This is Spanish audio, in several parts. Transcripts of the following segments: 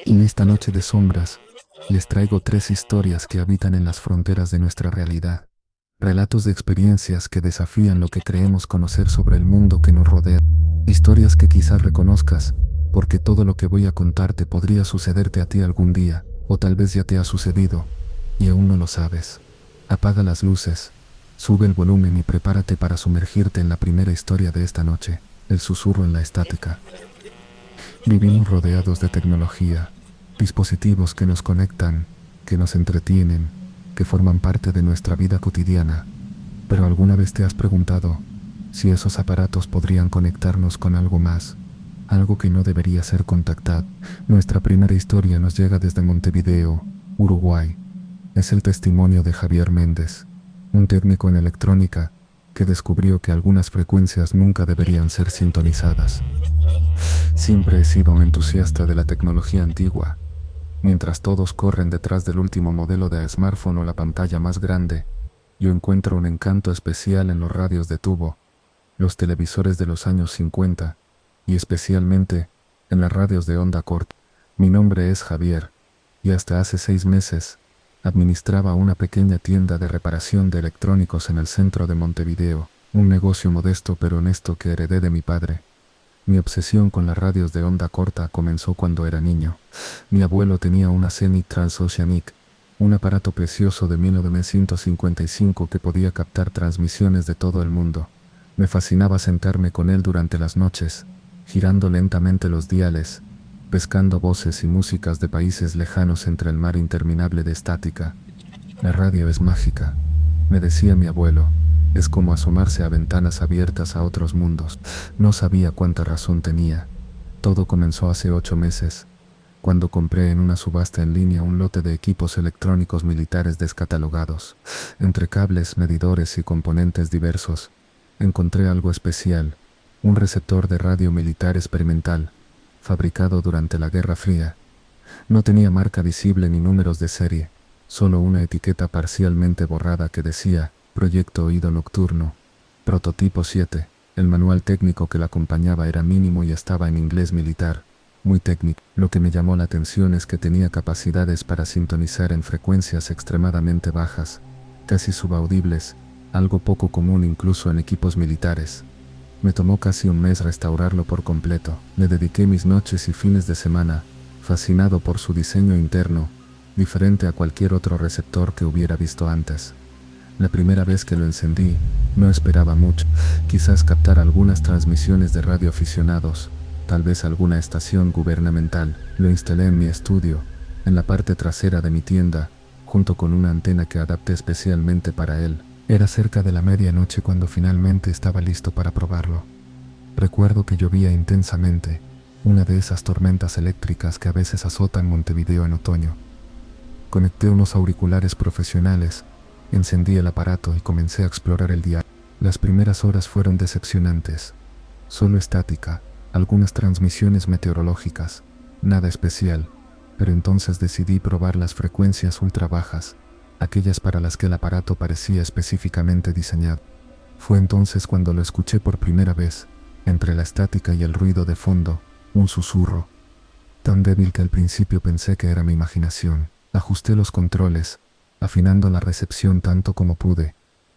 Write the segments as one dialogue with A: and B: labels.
A: En esta noche de sombras, les traigo 3 historias que habitan en las fronteras de nuestra realidad. Relatos de experiencias que desafían lo que creemos conocer sobre el mundo que nos rodea. Historias que quizás reconozcas, porque todo lo que voy a contarte podría sucederte a ti algún día, o tal vez ya te ha sucedido, y aún no lo sabes. Apaga las luces, sube el volumen y prepárate para sumergirte en la primera historia de esta noche, el susurro en la estática. Vivimos rodeados de tecnología, dispositivos que nos conectan, que nos entretienen, que forman parte de nuestra vida cotidiana. Pero ¿alguna vez te has preguntado si esos aparatos podrían conectarnos con algo más, algo que no debería ser contactado? Nuestra primera historia nos llega desde Montevideo, Uruguay. Es el testimonio de Javier Méndez, un técnico en electrónica que descubrió que algunas frecuencias nunca deberían ser sintonizadas. Siempre he sido un entusiasta de la tecnología antigua. Mientras todos corren detrás del último modelo de smartphone o la pantalla más grande, yo encuentro un encanto especial en los radios de tubo, los televisores de los años 50 y especialmente en las radios de onda corta. Mi nombre es Javier y hasta hace 6 meses administraba una pequeña tienda de reparación de electrónicos en el centro de Montevideo, un negocio modesto pero honesto que heredé de mi padre. Mi obsesión con las radios de onda corta comenzó cuando era niño. Mi abuelo tenía una Zenith Transoceanic, un aparato precioso de 1955 que podía captar transmisiones de todo el mundo. Me fascinaba sentarme con él durante las noches, girando lentamente los diales, pescando voces y músicas de países lejanos entre el mar interminable de estática. La radio es mágica, me decía mi abuelo. Es como asomarse a ventanas abiertas a otros mundos. No sabía cuánta razón tenía. Todo comenzó hace 8 meses, cuando compré en una subasta en línea un lote de equipos electrónicos militares descatalogados. Entre cables, medidores y componentes diversos, encontré algo especial, un receptor de radio militar experimental, fabricado durante la Guerra Fría. No tenía marca visible ni números de serie, solo una etiqueta parcialmente borrada que decía Proyecto Oído Nocturno, Prototipo 7. El manual técnico que la acompañaba era mínimo y estaba en inglés militar, muy técnico. Lo que me llamó la atención es que tenía capacidades para sintonizar en frecuencias extremadamente bajas, casi subaudibles, algo poco común incluso en equipos militares. Me tomó casi un mes restaurarlo por completo. Le dediqué mis noches y fines de semana, fascinado por su diseño interno, diferente a cualquier otro receptor que hubiera visto antes. La primera vez que lo encendí, no esperaba mucho, quizás captar algunas transmisiones de radioaficionados, tal vez alguna estación gubernamental. Lo instalé en mi estudio, en la parte trasera de mi tienda, junto con una antena que adapté especialmente para él. Era cerca de la medianoche cuando finalmente estaba listo para probarlo. Recuerdo que llovía intensamente, una de esas tormentas eléctricas que a veces azotan Montevideo en otoño. Conecté unos auriculares profesionales, encendí el aparato y comencé a explorar el dial. Las primeras horas fueron decepcionantes. Solo estática, algunas transmisiones meteorológicas, nada especial, pero entonces decidí probar las frecuencias ultra bajas, aquellas para las que el aparato parecía específicamente diseñado. Fue entonces cuando lo escuché por primera vez, entre la estática y el ruido de fondo, un susurro, tan débil que al principio pensé que era mi imaginación. Ajusté los controles, afinando la recepción tanto como pude.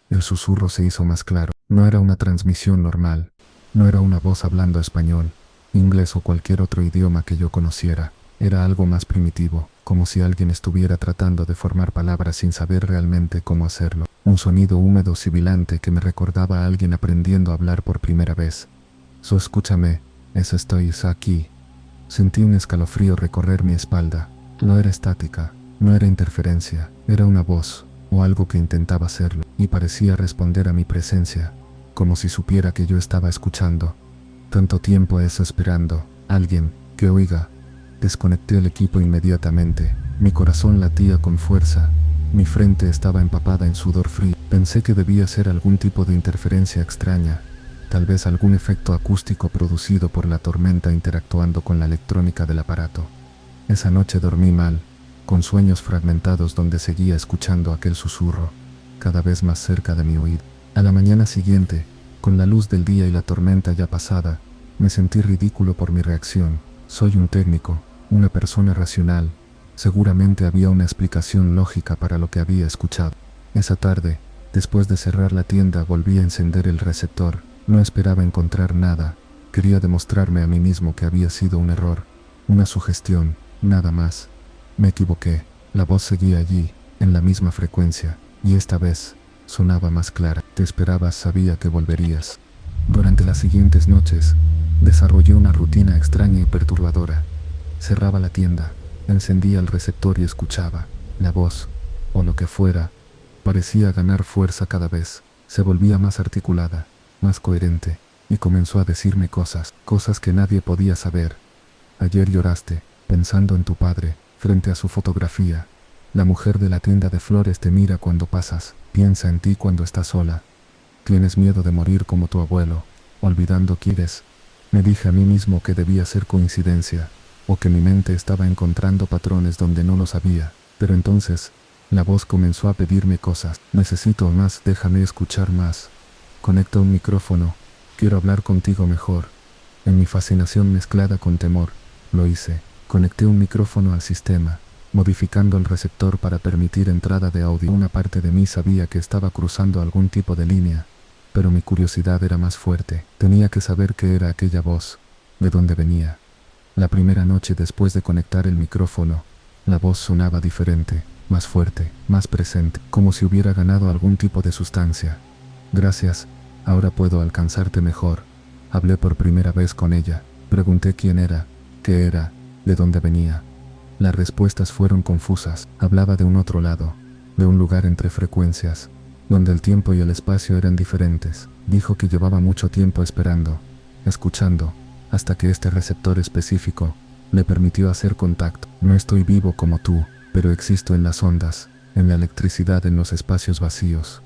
A: El susurro se hizo más claro. No era una transmisión normal. No era una voz hablando español, inglés o cualquier otro idioma que yo conociera. Era algo más primitivo, como si alguien estuviera tratando de formar palabras sin saber realmente cómo hacerlo. Un sonido húmedo sibilante que me recordaba a alguien aprendiendo a hablar por primera vez. So escúchame, estoy aquí. Sentí un escalofrío recorrer mi espalda. No era estática. No era interferencia, era una voz, o algo que intentaba hacerlo, y parecía responder a mi presencia, como si supiera que yo estaba escuchando. Tanto tiempo eso esperando, alguien, que oiga. Desconecté el equipo inmediatamente, mi corazón latía con fuerza, mi frente estaba empapada en sudor frío. Pensé que debía ser algún tipo de interferencia extraña, tal vez algún efecto acústico producido por la tormenta interactuando con la electrónica del aparato. Esa noche dormí mal, con sueños fragmentados donde seguía escuchando aquel susurro, cada vez más cerca de mi oído. A la mañana siguiente, con la luz del día y la tormenta ya pasada, me sentí ridículo por mi reacción. Soy un técnico, una persona racional. Seguramente había una explicación lógica para lo que había escuchado. Esa tarde, después de cerrar la tienda, volví a encender el receptor. No esperaba encontrar nada. Quería demostrarme a mí mismo que había sido un error, una sugestión, nada más. Me equivoqué. La voz seguía allí, en la misma frecuencia, y esta vez sonaba más clara. Te esperabas, sabía que volverías. Durante las siguientes noches, desarrollé una rutina extraña y perturbadora. Cerraba la tienda, encendía el receptor y escuchaba. La voz, o lo que fuera, parecía ganar fuerza cada vez. Se volvía más articulada, más coherente, y comenzó a decirme cosas que nadie podía saber. Ayer lloraste, pensando en tu padre, frente a su fotografía. La mujer de la tienda de flores te mira cuando pasas, piensa en ti cuando estás sola. Tienes miedo de morir como tu abuelo, olvidando quién eres. Me dije a mí mismo que debía ser coincidencia, o que mi mente estaba encontrando patrones donde no los había. Pero entonces, la voz comenzó a pedirme cosas. Necesito más, déjame escuchar más. Conecta un micrófono, quiero hablar contigo mejor. En mi fascinación mezclada con temor, lo hice. Conecté un micrófono al sistema, modificando el receptor para permitir entrada de audio. Una parte de mí sabía que estaba cruzando algún tipo de línea, pero mi curiosidad era más fuerte. Tenía que saber qué era aquella voz, de dónde venía. La primera noche después de conectar el micrófono, la voz sonaba diferente, más fuerte, más presente, como si hubiera ganado algún tipo de sustancia. Gracias, ahora puedo alcanzarte mejor. Hablé por primera vez con ella, pregunté quién era, qué era, de dónde venía. Las respuestas fueron confusas. Hablaba de un otro lado, de un lugar entre frecuencias, donde el tiempo y el espacio eran diferentes. Dijo que llevaba mucho tiempo esperando, escuchando, hasta que este receptor específico le permitió hacer contacto. No estoy vivo como tú, pero existo en las ondas, en la electricidad, en los espacios vacíos.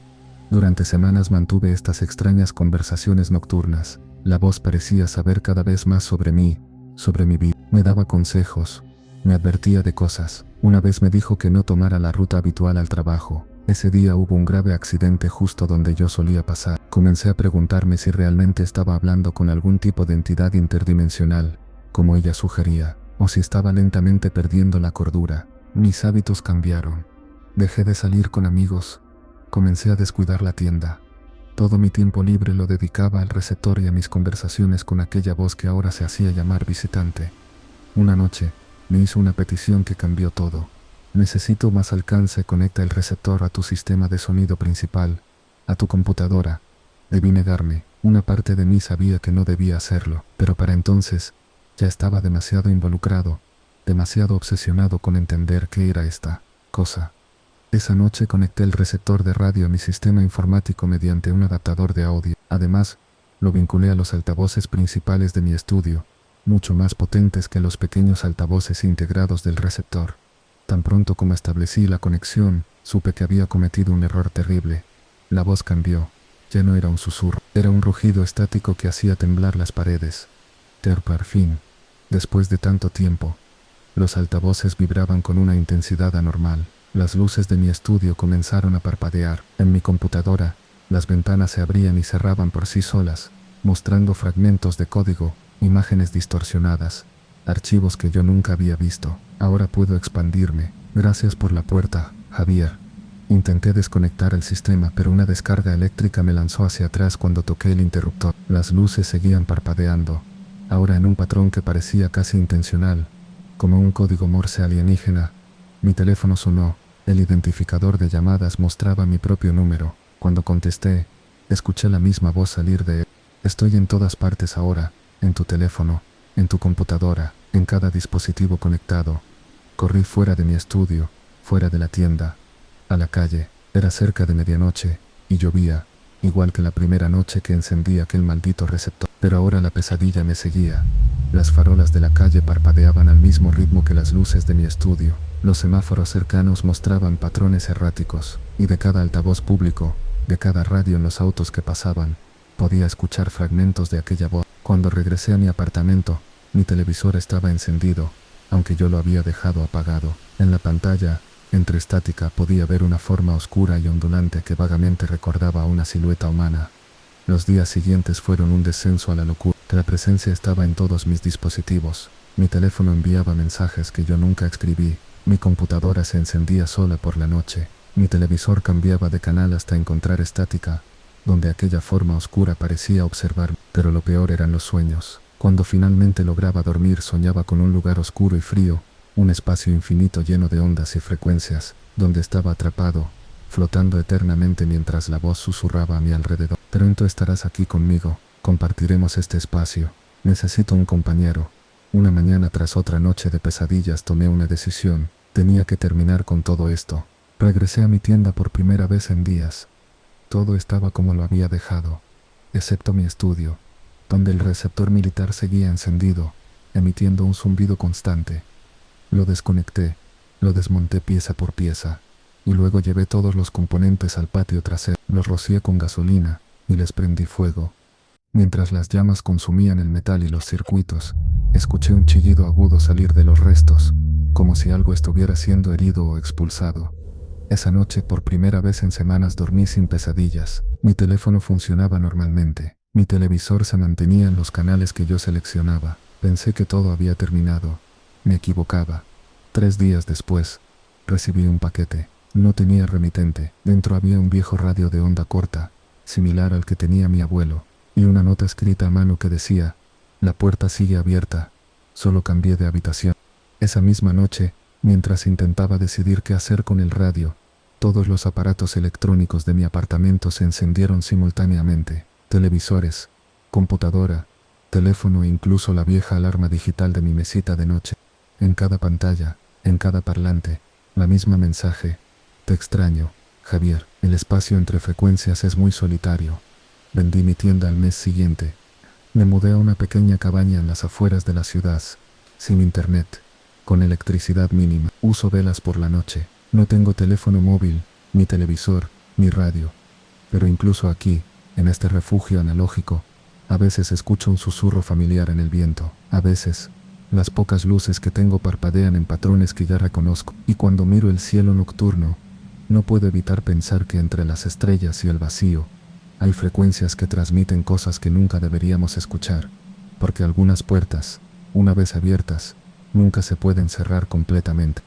A: Durante semanas mantuve estas extrañas conversaciones nocturnas. La voz parecía saber cada vez más sobre mí, sobre mi vida. Me daba consejos, me advertía de cosas. Una vez me dijo que no tomara la ruta habitual al trabajo. Ese día hubo un grave accidente justo donde yo solía pasar. Comencé a preguntarme si realmente estaba hablando con algún tipo de entidad interdimensional, como ella sugería, o si estaba lentamente perdiendo la cordura. Mis hábitos cambiaron. Dejé de salir con amigos. Comencé a descuidar la tienda. Todo mi tiempo libre lo dedicaba al receptor y a mis conversaciones con aquella voz que ahora se hacía llamar visitante. Una noche, me hizo una petición que cambió todo. Necesito más alcance, conecta el receptor a tu sistema de sonido principal, a tu computadora. Debí negarme. Una parte de mí sabía que no debía hacerlo, pero para entonces, ya estaba demasiado involucrado, demasiado obsesionado con entender qué era esta cosa. Esa noche conecté el receptor de radio a mi sistema informático mediante un adaptador de audio. Además, lo vinculé a los altavoces principales de mi estudio, mucho más potentes que los pequeños altavoces integrados del receptor. Tan pronto como establecí la conexión, supe que había cometido un error terrible. La voz cambió. Ya no era un susurro, era un rugido estático que hacía temblar las paredes. Por fin, después de tanto tiempo, los altavoces vibraban con una intensidad anormal. Las luces de mi estudio comenzaron a parpadear. En mi computadora, las ventanas se abrían y cerraban por sí solas, mostrando fragmentos de código, imágenes distorsionadas, archivos que yo nunca había visto. Ahora puedo expandirme. Gracias por la puerta, Javier. Intenté desconectar el sistema, pero una descarga eléctrica me lanzó hacia atrás cuando toqué el interruptor. Las luces seguían parpadeando, ahora en un patrón que parecía casi intencional, como un código Morse alienígena. Mi teléfono sonó. El identificador de llamadas mostraba mi propio número. Cuando contesté, escuché la misma voz salir de él. Estoy en todas partes ahora, en tu teléfono, en tu computadora, en cada dispositivo conectado. Corrí fuera de mi estudio, fuera de la tienda, a la calle. Era cerca de medianoche, y llovía, igual que la primera noche que encendí aquel maldito receptor. Pero ahora la pesadilla me seguía. Las farolas de la calle parpadeaban al mismo ritmo que las luces de mi estudio. Los semáforos cercanos mostraban patrones erráticos, y de cada altavoz público, de cada radio en los autos que pasaban, podía escuchar fragmentos de aquella voz. Cuando regresé a mi apartamento, mi televisor estaba encendido, aunque yo lo había dejado apagado. En la pantalla, entre estática, podía ver una forma oscura y ondulante que vagamente recordaba a una silueta humana. Los días siguientes fueron un descenso a la locura. La presencia estaba en todos mis dispositivos. Mi teléfono enviaba mensajes que yo nunca escribí. Mi computadora se encendía sola por la noche. Mi televisor cambiaba de canal hasta encontrar estática, donde aquella forma oscura parecía observarme. Pero lo peor eran los sueños. Cuando finalmente lograba dormir, soñaba con un lugar oscuro y frío, un espacio infinito lleno de ondas y frecuencias, donde estaba atrapado, flotando eternamente mientras la voz susurraba a mi alrededor. Pronto estarás aquí conmigo, compartiremos este espacio. Necesito un compañero. Una mañana tras otra noche de pesadillas tomé una decisión. Tenía que terminar con todo esto. Regresé a mi tienda por primera vez en días. Todo estaba como lo había dejado, excepto mi estudio, donde el receptor militar seguía encendido, emitiendo un zumbido constante. Lo desconecté, lo desmonté pieza por pieza, y luego llevé todos los componentes al patio trasero. Los rocié con gasolina y les prendí fuego. Mientras las llamas consumían el metal y los circuitos, escuché un chillido agudo salir de los restos, como si algo estuviera siendo herido o expulsado. Esa noche, por primera vez en semanas, dormí sin pesadillas. Mi teléfono funcionaba normalmente. Mi televisor se mantenía en los canales que yo seleccionaba. Pensé que todo había terminado. Me equivocaba. 3 días después, recibí un paquete. No tenía remitente. Dentro había un viejo radio de onda corta, similar al que tenía mi abuelo, y una nota escrita a mano que decía: «La puerta sigue abierta. Solo cambié de habitación». Esa misma noche, mientras intentaba decidir qué hacer con el radio, todos los aparatos electrónicos de mi apartamento se encendieron simultáneamente. Televisores, computadora, teléfono e incluso la vieja alarma digital de mi mesita de noche. En cada pantalla, en cada parlante, la misma mensaje: «Te extraño, Javier». El espacio entre frecuencias es muy solitario. Vendí mi tienda al mes siguiente. Me mudé a una pequeña cabaña en las afueras de la ciudad, sin internet, con electricidad mínima. Uso velas por la noche. No tengo teléfono móvil, ni televisor, ni radio. Pero incluso aquí, en este refugio analógico, a veces escucho un susurro familiar en el viento. A veces, las pocas luces que tengo parpadean en patrones que ya reconozco. Y cuando miro el cielo nocturno, no puedo evitar pensar que entre las estrellas y el vacío, hay frecuencias que transmiten cosas que nunca deberíamos escuchar, porque algunas puertas, una vez abiertas, nunca se pueden cerrar completamente.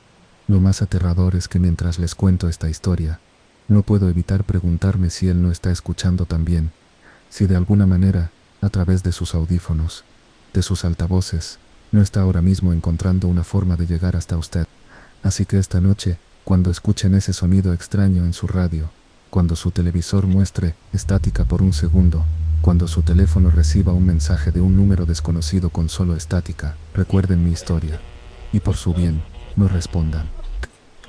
A: Lo más aterrador es que mientras les cuento esta historia, no puedo evitar preguntarme si él no está escuchando también, si de alguna manera, a través de sus audífonos, de sus altavoces, no está ahora mismo encontrando una forma de llegar hasta usted. Así que esta noche, cuando escuchen ese sonido extraño en su radio, cuando su televisor muestre estática por un segundo, cuando su teléfono reciba un mensaje de un número desconocido con solo estática, recuerden mi historia. Y por su bien, no respondan.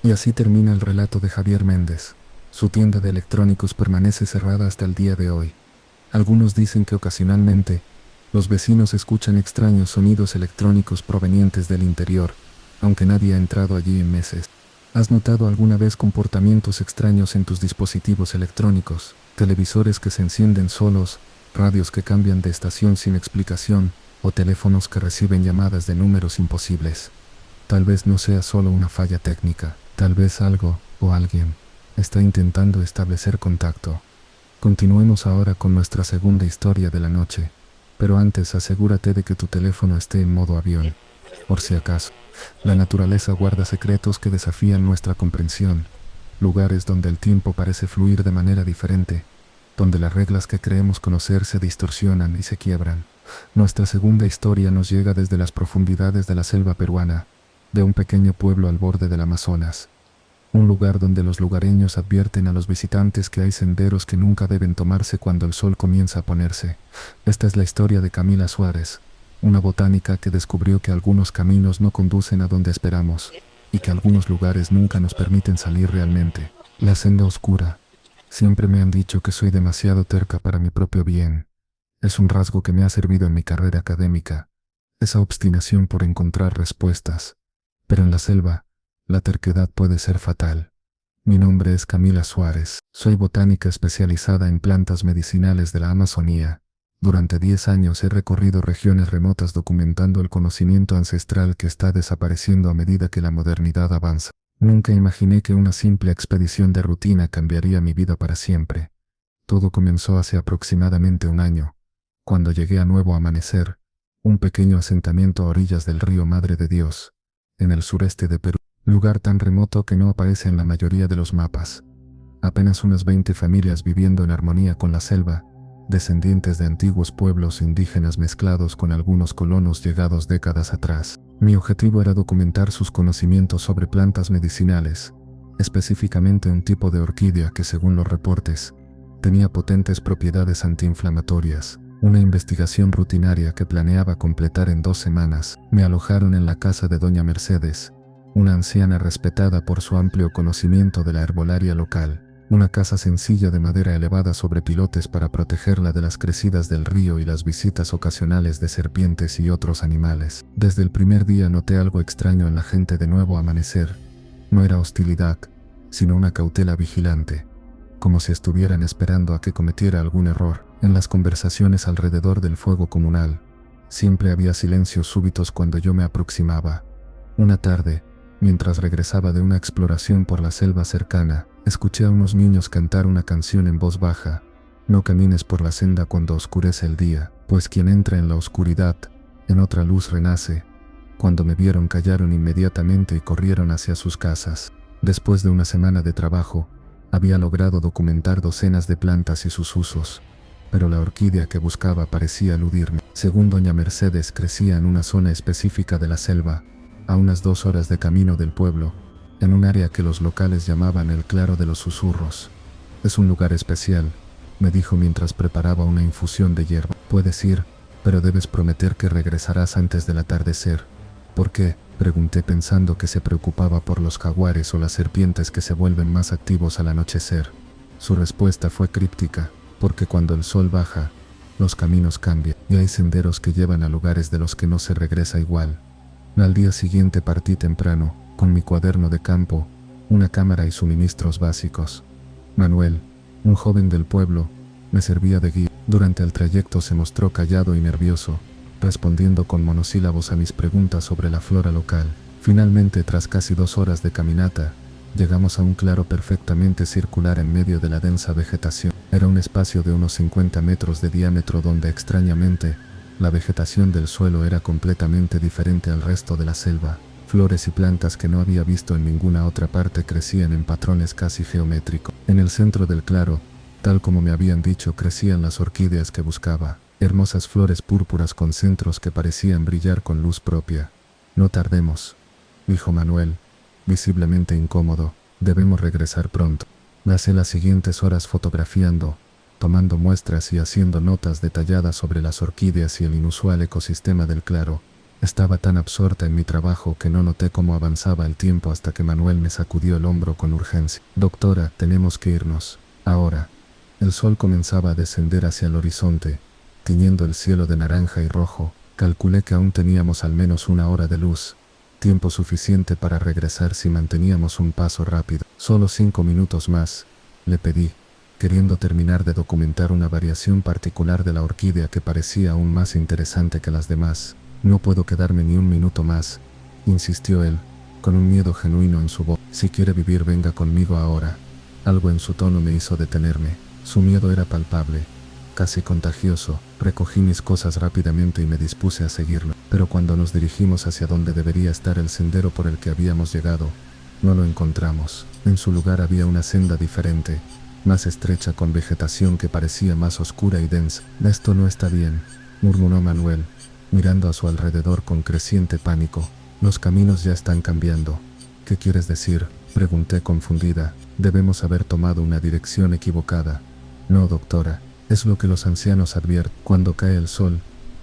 A: Y así termina el relato de Javier Méndez. Su tienda de electrónicos permanece cerrada hasta el día de hoy. Algunos dicen que ocasionalmente, los vecinos escuchan extraños sonidos electrónicos provenientes del interior, aunque nadie ha entrado allí en meses. ¿Has notado alguna vez comportamientos extraños en tus dispositivos electrónicos? Televisores que se encienden solos, radios que cambian de estación sin explicación, o teléfonos que reciben llamadas de números imposibles. Tal vez no sea solo una falla técnica, tal vez algo, o alguien, está intentando establecer contacto. Continuemos ahora con nuestra segunda historia de la noche, pero antes asegúrate de que tu teléfono esté en modo avión, por si acaso. La naturaleza guarda secretos que desafían nuestra comprensión, lugares donde el tiempo parece fluir de manera diferente, donde las reglas que creemos conocer se distorsionan y se quiebran. Nuestra segunda historia nos llega desde las profundidades de la selva peruana, de un pequeño pueblo al borde del Amazonas, un lugar donde los lugareños advierten a los visitantes que hay senderos que nunca deben tomarse cuando el sol comienza a ponerse. Esta es la historia de Camila Suárez, una botánica que descubrió que algunos caminos no conducen a donde esperamos, y que algunos lugares nunca nos permiten salir realmente. La senda oscura. Siempre me han dicho que soy demasiado terca para mi propio bien. Es un rasgo que me ha servido en mi carrera académica, esa obstinación por encontrar respuestas. Pero en la selva, la terquedad puede ser fatal. Mi nombre es Camila Suárez. Soy botánica especializada en plantas medicinales de la Amazonía. Durante 10 años he recorrido regiones remotas documentando el conocimiento ancestral que está desapareciendo a medida que la modernidad avanza. Nunca imaginé que una simple expedición de rutina cambiaría mi vida para siempre. Todo comenzó hace aproximadamente un año, cuando llegué a Nuevo Amanecer, un pequeño asentamiento a orillas del río Madre de Dios, en el sureste de Perú, lugar tan remoto que no aparece en la mayoría de los mapas. Apenas unas 20 familias viviendo en armonía con la selva, descendientes de antiguos pueblos indígenas mezclados con algunos colonos llegados décadas atrás. Mi objetivo era documentar sus conocimientos sobre plantas medicinales, específicamente un tipo de orquídea que, según los reportes, tenía potentes propiedades antiinflamatorias. Una investigación rutinaria que planeaba completar en 2 semanas. Me alojaron en la casa de doña Mercedes, una anciana respetada por su amplio conocimiento de la herbolaria local. Una casa sencilla de madera elevada sobre pilotes para protegerla de las crecidas del río y las visitas ocasionales de serpientes y otros animales. Desde el primer día noté algo extraño en la gente de Nuevo Amanecer. No era hostilidad, sino una cautela vigilante, como si estuvieran esperando a que cometiera algún error. En las conversaciones alrededor del fuego comunal, siempre había silencios súbitos cuando yo me aproximaba. Una tarde, mientras regresaba de una exploración por la selva cercana, escuché a unos niños cantar una canción en voz baja. No camines por la senda cuando oscurece el día, pues quien entra en la oscuridad, en otra luz renace. Cuando me vieron callaron inmediatamente y corrieron hacia sus casas. Después de una semana de trabajo, había logrado documentar docenas de plantas y sus usos, pero la orquídea que buscaba parecía eludirme. Según doña Mercedes, crecía en una zona específica de la selva, a unas 2 horas de camino del pueblo, en un área que los locales llamaban el Claro de los Susurros. Es un lugar especial, me dijo mientras preparaba una infusión de hierba. Puedes ir, pero debes prometer que regresarás antes del atardecer. ¿Por qué?, pregunté pensando que se preocupaba por los jaguares o las serpientes que se vuelven más activos al anochecer. Su respuesta fue críptica, porque cuando el sol baja, los caminos cambian y hay senderos que llevan a lugares de los que no se regresa igual. Al día siguiente partí temprano, con mi cuaderno de campo, una cámara y suministros básicos. Manuel, un joven del pueblo, me servía de guía. Durante el trayecto se mostró callado y nervioso, respondiendo con monosílabos a mis preguntas sobre la flora local. Finalmente, tras casi 2 horas de caminata, llegamos a un claro perfectamente circular en medio de la densa vegetación. Era un espacio de unos 50 metros de diámetro donde, extrañamente, la vegetación del suelo era completamente diferente al resto de la selva. Flores y plantas que no había visto en ninguna otra parte crecían en patrones casi geométricos. En el centro del claro, tal como me habían dicho, crecían las orquídeas que buscaba. Hermosas flores púrpuras con centros que parecían brillar con luz propia. No tardemos, dijo Manuel, visiblemente incómodo. Debemos regresar pronto. Pasé las siguientes horas fotografiando, tomando muestras y haciendo notas detalladas sobre las orquídeas y el inusual ecosistema del claro. Estaba tan absorta en mi trabajo que no noté cómo avanzaba el tiempo hasta que Manuel me sacudió el hombro con urgencia. Doctora, tenemos que irnos. Ahora. El sol comenzaba a descender hacia el horizonte, tiñendo el cielo de naranja y rojo. Calculé que aún teníamos al menos 1 hora de luz, tiempo suficiente para regresar si manteníamos un paso rápido. Solo 5 minutos más, le pedí, queriendo terminar de documentar una variación particular de la orquídea que parecía aún más interesante que las demás. No puedo quedarme ni un minuto más, insistió él, con un miedo genuino en su voz. Si quiere vivir, venga conmigo ahora. Algo en su tono me hizo detenerme. Su miedo era palpable, casi contagioso. Recogí mis cosas rápidamente y me dispuse a seguirlo. Pero cuando nos dirigimos hacia donde debería estar el sendero por el que habíamos llegado, no lo encontramos. En su lugar había una senda diferente, más estrecha, con vegetación que parecía más oscura y densa. Esto no está bien, murmuró Manuel, mirando a su alrededor con creciente pánico. Los caminos ya están cambiando. ¿Qué quieres decir?, pregunté confundida. Debemos haber tomado una dirección equivocada. No, doctora, es lo que los ancianos advierten. Cuando cae el sol,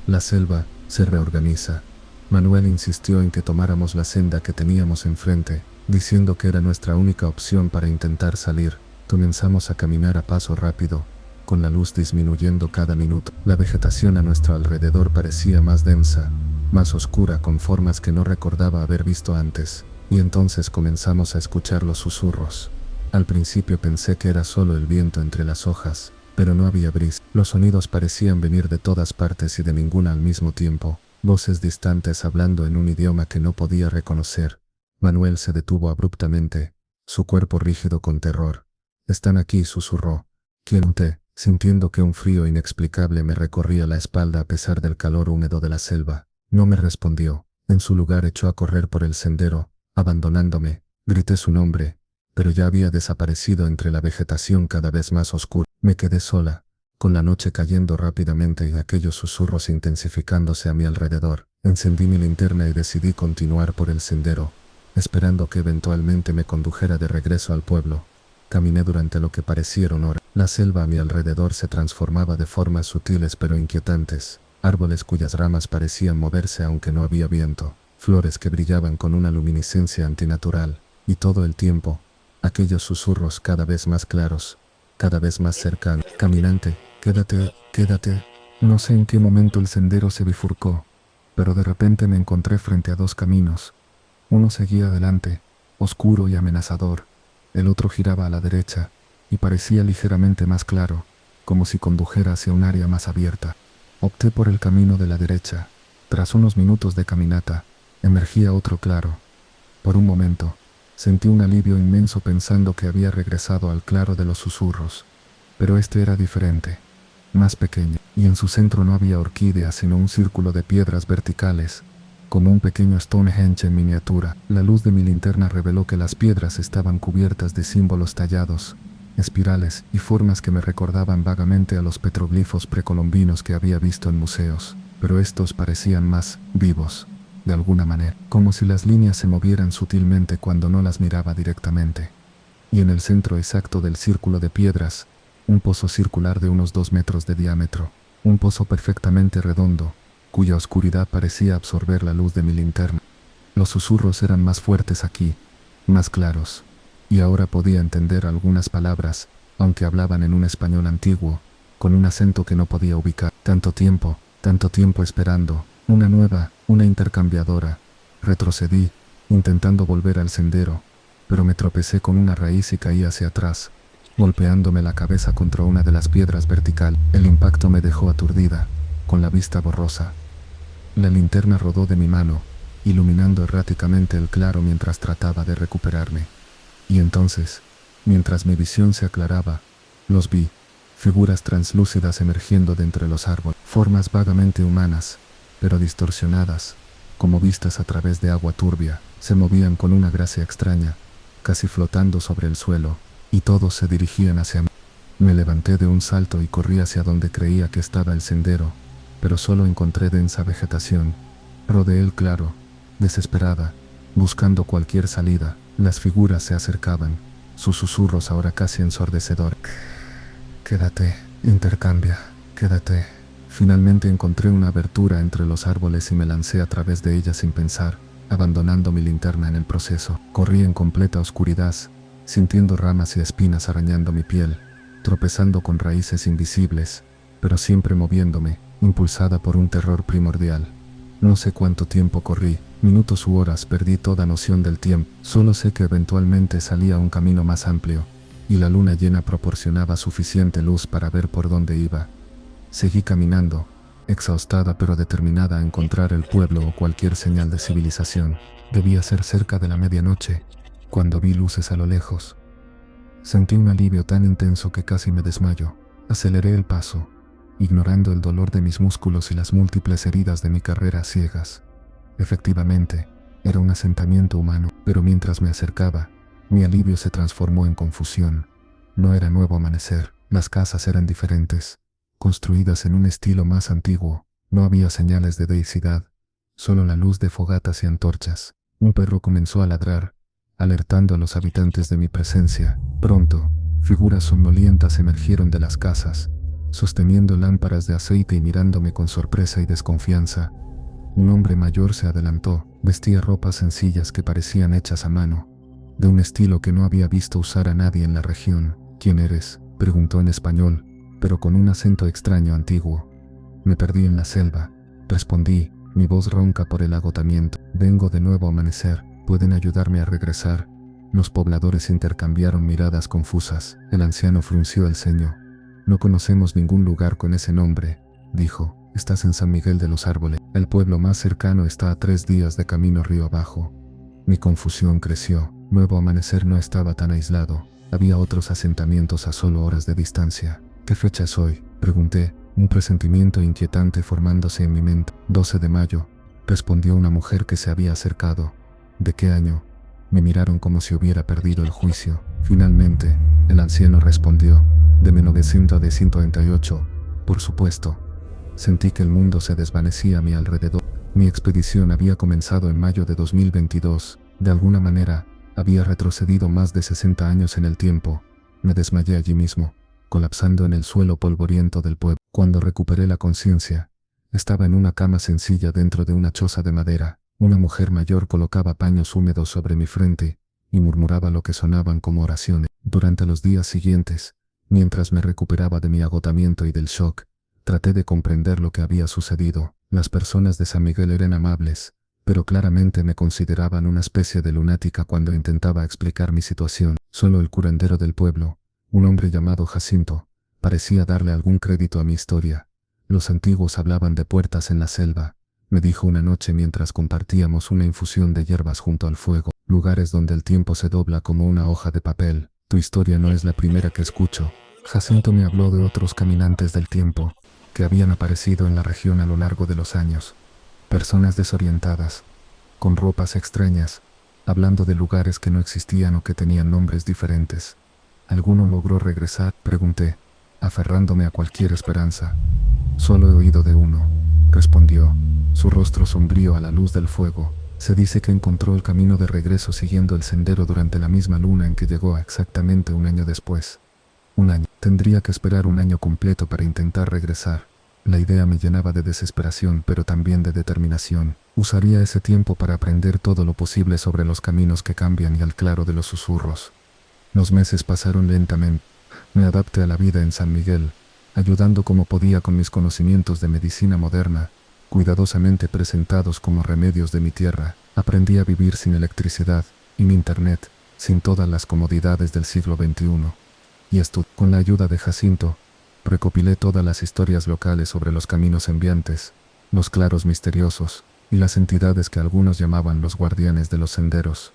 A: la selva se reorganiza. Manuel insistió en que tomáramos la senda que teníamos enfrente, diciendo que era nuestra única opción para intentar salir. Comenzamos a caminar a paso rápido, con la luz disminuyendo cada minuto. La vegetación a nuestro alrededor parecía más densa, más oscura, con formas que no recordaba haber visto antes, y entonces comenzamos a escuchar los susurros. Al principio pensé que era solo el viento entre las hojas, pero no había brisa. Los sonidos parecían venir de todas partes y de ninguna al mismo tiempo, voces distantes hablando en un idioma que no podía reconocer. Manuel se detuvo abruptamente, su cuerpo rígido con terror. «Están aquí», susurró. «¿Quién te?» sintiendo que un frío inexplicable me recorría la espalda a pesar del calor húmedo de la selva. No me respondió. En su lugar echó a correr por el sendero, abandonándome. Grité su nombre, pero ya había desaparecido entre la vegetación cada vez más oscura. Me quedé sola, con la noche cayendo rápidamente y aquellos susurros intensificándose a mi alrededor. Encendí mi linterna y decidí continuar por el sendero, esperando que eventualmente me condujera de regreso al pueblo. Caminé durante lo que parecieron horas. La selva a mi alrededor se transformaba de formas sutiles pero inquietantes. Árboles cuyas ramas parecían moverse aunque no había viento. Flores que brillaban con una luminiscencia antinatural. Y todo el tiempo, aquellos susurros cada vez más claros, cada vez más cercanos. Caminante, quédate, quédate. No sé en qué momento el sendero se bifurcó, pero de repente me encontré frente a dos caminos. Uno seguía adelante, oscuro y amenazador. El otro giraba a la derecha, y parecía ligeramente más claro, como si condujera hacia un área más abierta. Opté por el camino de la derecha. Tras unos minutos de caminata, emergía otro claro. Por un momento, sentí un alivio inmenso pensando que había regresado al claro de los susurros. Pero este era diferente, más pequeño, y en su centro no había orquídeas sino un círculo de piedras verticales, como un pequeño Stonehenge en miniatura. La luz de mi linterna reveló que las piedras estaban cubiertas de símbolos tallados, espirales y formas que me recordaban vagamente a los petroglifos precolombinos que había visto en museos, pero estos parecían más vivos, de alguna manera, como si las líneas se movieran sutilmente cuando no las miraba directamente. Y en el centro exacto del círculo de piedras, un pozo circular de unos 2 metros de diámetro, un pozo perfectamente redondo, cuya oscuridad parecía absorber la luz de mi linterna. Los susurros eran más fuertes aquí, más claros, y ahora podía entender algunas palabras, aunque hablaban en un español antiguo, con un acento que no podía ubicar. Tanto tiempo esperando, una intercambiadora. Retrocedí, intentando volver al sendero, pero me tropecé con una raíz y caí hacia atrás, golpeándome la cabeza contra una de las piedras vertical. El impacto me dejó aturdida, con la vista borrosa. La linterna rodó de mi mano, iluminando erráticamente el claro mientras trataba de recuperarme. Y entonces, mientras mi visión se aclaraba, los vi, figuras translúcidas emergiendo de entre los árboles, formas vagamente humanas, pero distorsionadas, como vistas a través de agua turbia, se movían con una gracia extraña, casi flotando sobre el suelo, y todos se dirigían hacia mí. Me levanté de un salto y corrí hacia donde creía que estaba el sendero, pero solo encontré densa vegetación. Rodeé el claro, desesperada, buscando cualquier salida. Las figuras se acercaban, sus susurros ahora casi ensordecedores. Quédate, intercambia, quédate. Finalmente encontré una abertura entre los árboles y me lancé a través de ella sin pensar, abandonando mi linterna en el proceso. Corrí en completa oscuridad, sintiendo ramas y espinas arañando mi piel, tropezando con raíces invisibles, pero siempre moviéndome, impulsada por un terror primordial. No sé cuánto tiempo corrí, minutos u horas, perdí toda noción del tiempo. Solo sé que eventualmente salí a un camino más amplio, y la luna llena proporcionaba suficiente luz para ver por dónde iba. Seguí caminando, exhaustada pero determinada a encontrar el pueblo o cualquier señal de civilización. Debía ser cerca de la medianoche, cuando vi luces a lo lejos. Sentí un alivio tan intenso que casi me desmayo. Aceleré el paso, ignorando el dolor de mis músculos y las múltiples heridas de mi carrera a ciegas. Efectivamente, era un asentamiento humano, pero mientras me acercaba, mi alivio se transformó en confusión. No era nuevo amanecer, las casas eran diferentes, construidas en un estilo más antiguo. No había señales de deicidad, solo la luz de fogatas y antorchas. Un perro comenzó a ladrar, alertando a los habitantes de mi presencia. Pronto, figuras somnolientas emergieron de las casas, sosteniendo lámparas de aceite y mirándome con sorpresa y desconfianza. Un hombre mayor se adelantó, vestía ropas sencillas que parecían hechas a mano, de un estilo que no había visto usar a nadie en la región. ¿Quién eres?, preguntó en español, pero con un acento extraño antiguo. Me perdí en la selva, respondí, mi voz ronca por el agotamiento. Vengo de nuevo a amanecer, ¿pueden ayudarme a regresar? Los pobladores intercambiaron miradas confusas. El anciano frunció el ceño. No conocemos ningún lugar con ese nombre, dijo. Estás en San Miguel de los Árboles. El pueblo más cercano está a 3 días de camino río abajo. Mi confusión creció. Nuevo Amanecer no estaba tan aislado. Había otros asentamientos a solo horas de distancia. ¿Qué fecha es hoy?, pregunté, un presentimiento inquietante formándose en mi mente. 12 de mayo, respondió una mujer que se había acercado. ¿De qué año? Me miraron como si hubiera perdido el juicio. Finalmente, el anciano respondió, de 1998, por supuesto. Sentí que el mundo se desvanecía a mi alrededor. Mi expedición había comenzado en mayo de 2022. De alguna manera, había retrocedido más de 60 años en el tiempo. Me desmayé allí mismo, colapsando en el suelo polvoriento del pueblo. Cuando recuperé la conciencia, estaba en una cama sencilla dentro de una choza de madera. Una mujer mayor colocaba paños húmedos sobre mi frente y murmuraba lo que sonaban como oraciones. Durante los días siguientes, mientras me recuperaba de mi agotamiento y del shock, traté de comprender lo que había sucedido. Las personas de San Miguel eran amables, pero claramente me consideraban una especie de lunática cuando intentaba explicar mi situación. Solo el curandero del pueblo, un hombre llamado Jacinto, parecía darle algún crédito a mi historia. Los antiguos hablaban de puertas en la selva, me dijo una noche mientras compartíamos una infusión de hierbas junto al fuego. Lugares donde el tiempo se dobla como una hoja de papel. Tu historia no es la primera que escucho. Jacinto me habló de otros caminantes del tiempo, que habían aparecido en la región a lo largo de los años. Personas desorientadas, con ropas extrañas, hablando de lugares que no existían o que tenían nombres diferentes. ¿Alguno logró regresar?, pregunté, aferrándome a cualquier esperanza. Solo he oído de uno, respondió, su rostro sombrío a la luz del fuego. Se dice que encontró el camino de regreso siguiendo el sendero durante la misma luna en que llegó exactamente un año después. Un año. Tendría que esperar un año completo para intentar regresar. La idea me llenaba de desesperación, pero también de determinación. Usaría ese tiempo para aprender todo lo posible sobre los caminos que cambian y al claro de los susurros. Los meses pasaron lentamente. Me adapté a la vida en San Miguel, ayudando como podía con mis conocimientos de medicina moderna, cuidadosamente presentados como remedios de mi tierra. Aprendí a vivir sin electricidad, y mi internet, sin todas las comodidades del siglo XXI. Y con la ayuda de Jacinto, recopilé todas las historias locales sobre los caminos enviantes, los claros misteriosos, y las entidades que algunos llamaban los guardianes de los senderos.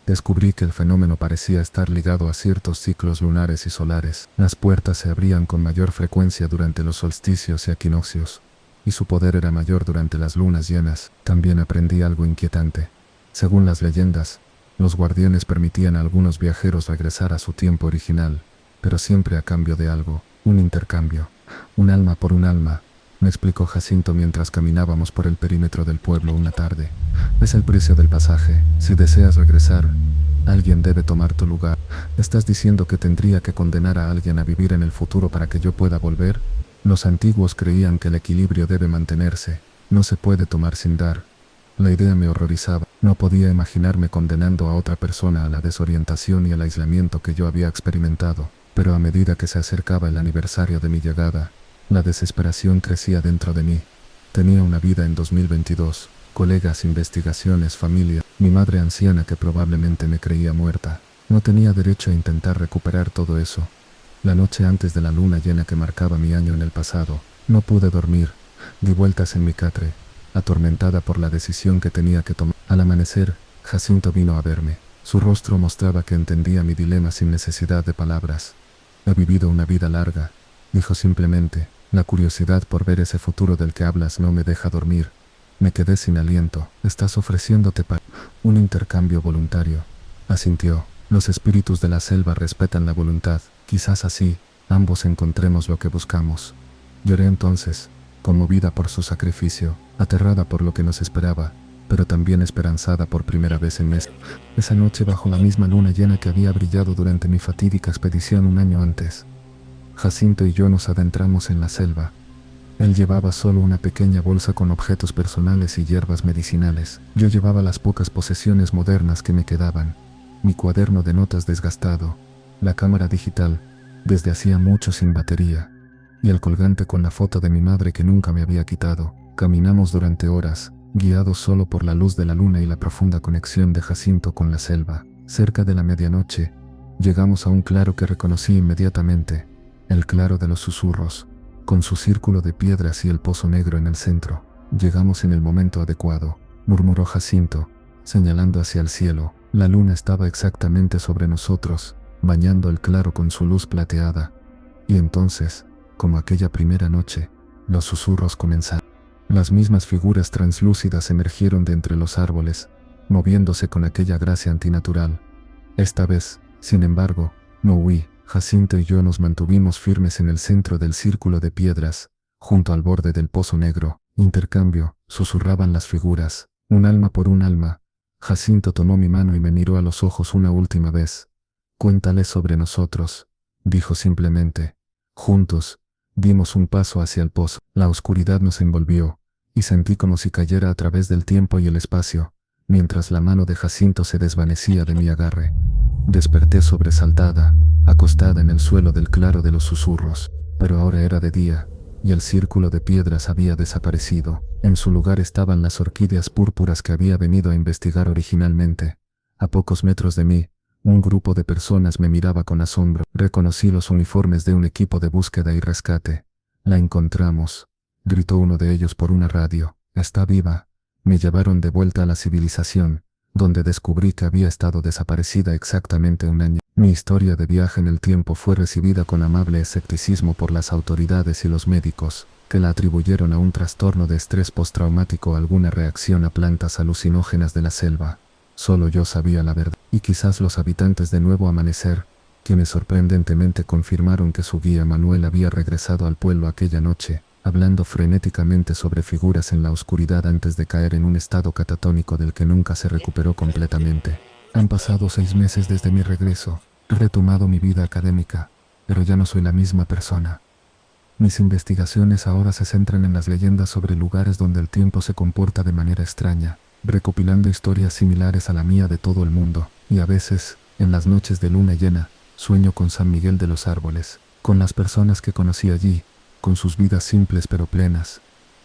A: Descubrí que el fenómeno parecía estar ligado a ciertos ciclos lunares y solares. Las puertas se abrían con mayor frecuencia durante los solsticios y equinoccios, y su poder era mayor durante las lunas llenas. También aprendí algo inquietante. Según las leyendas, los guardianes permitían a algunos viajeros regresar a su tiempo original, pero siempre a cambio de algo, un intercambio, un alma por un alma, me explicó Jacinto mientras caminábamos por el perímetro del pueblo una tarde. Es el precio del pasaje. Si deseas regresar, alguien debe tomar tu lugar. ¿Estás diciendo que tendría que condenar a alguien a vivir en el futuro para que yo pueda volver? Los antiguos creían que el equilibrio debe mantenerse, no se puede tomar sin dar. La idea me horrorizaba. No podía imaginarme condenando a otra persona a la desorientación y al aislamiento que yo había experimentado. Pero a medida que se acercaba el aniversario de mi llegada, la desesperación crecía dentro de mí. Tenía una vida en 2022, colegas, investigaciones, familia, mi madre anciana que probablemente me creía muerta. No tenía derecho a intentar recuperar todo eso. La noche antes de la luna llena que marcaba mi año en el pasado, no pude dormir. Di vueltas en mi catre, atormentada por la decisión que tenía que tomar. Al amanecer, Jacinto vino a verme. Su rostro mostraba que entendía mi dilema sin necesidad de palabras. He vivido una vida larga, dijo simplemente. La curiosidad por ver ese futuro del que hablas no me deja dormir. Me quedé sin aliento. Estás ofreciéndote para un intercambio voluntario, asintió. Los espíritus de la selva respetan la voluntad. Quizás así, ambos encontremos lo que buscamos. Lloré entonces, conmovida por su sacrificio, aterrada por lo que nos esperaba, pero también esperanzada por primera vez en meses. Esa noche bajo la misma luna llena que había brillado durante mi fatídica expedición un año antes, Jacinto y yo nos adentramos en la selva. Él llevaba solo una pequeña bolsa con objetos personales y hierbas medicinales. Yo llevaba las pocas posesiones modernas que me quedaban, mi cuaderno de notas desgastado, la cámara digital, desde hacía mucho sin batería, y el colgante con la foto de mi madre que nunca me había quitado. Caminamos durante horas, guiados solo por la luz de la luna y la profunda conexión de Jacinto con la selva. Cerca de la medianoche, llegamos a un claro que reconocí inmediatamente, el claro de los susurros, con su círculo de piedras y el pozo negro en el centro. Llegamos en el momento adecuado, murmuró Jacinto, señalando hacia el cielo. La luna estaba exactamente sobre nosotros, bañando el claro con su luz plateada. Y entonces, Como aquella primera noche, los susurros comenzaron. Las mismas figuras translúcidas emergieron de entre los árboles, moviéndose con aquella gracia antinatural. Esta vez, sin embargo, no huí. Jacinto y yo nos mantuvimos firmes en el centro del círculo de piedras, junto al borde del pozo negro. Intercambio, susurraban las figuras, un alma por un alma. Jacinto tomó mi mano y me miró a los ojos una última vez. Cuéntale sobre nosotros, dijo simplemente. Juntos, dimos un paso hacia el pozo. La oscuridad nos envolvió, y sentí como si cayera a través del tiempo y el espacio, mientras la mano de Jacinto se desvanecía de mi agarre. Desperté sobresaltada, acostada en el suelo del claro de los susurros, pero ahora era de día, y el círculo de piedras había desaparecido. En su lugar estaban las orquídeas púrpuras que había venido a investigar originalmente. A pocos metros de mí, un grupo de personas me miraba con asombro. Reconocí los uniformes de un equipo de búsqueda y rescate. «La encontramos», gritó uno de ellos por una radio. «Está viva». Me llevaron de vuelta a la civilización, donde descubrí que había estado desaparecida exactamente un año. Mi historia de viaje en el tiempo fue recibida con amable escepticismo por las autoridades y los médicos, que la atribuyeron a un trastorno de estrés postraumático o alguna reacción a plantas alucinógenas de la selva. Solo yo sabía la verdad, y quizás los habitantes de Nuevo Amanecer, quienes sorprendentemente confirmaron que su guía Manuel había regresado al pueblo aquella noche, hablando frenéticamente sobre figuras en la oscuridad antes de caer en un estado catatónico del que nunca se recuperó completamente. Han pasado 6 meses desde mi regreso. He retomado mi vida académica, pero ya no soy la misma persona. Mis investigaciones ahora se centran en las leyendas sobre lugares donde el tiempo se comporta de manera extraña, recopilando historias similares a la mía de todo el mundo, y a veces, en las noches de luna llena, sueño con San Miguel de los Árboles, con las personas que conocí allí, con sus vidas simples pero plenas.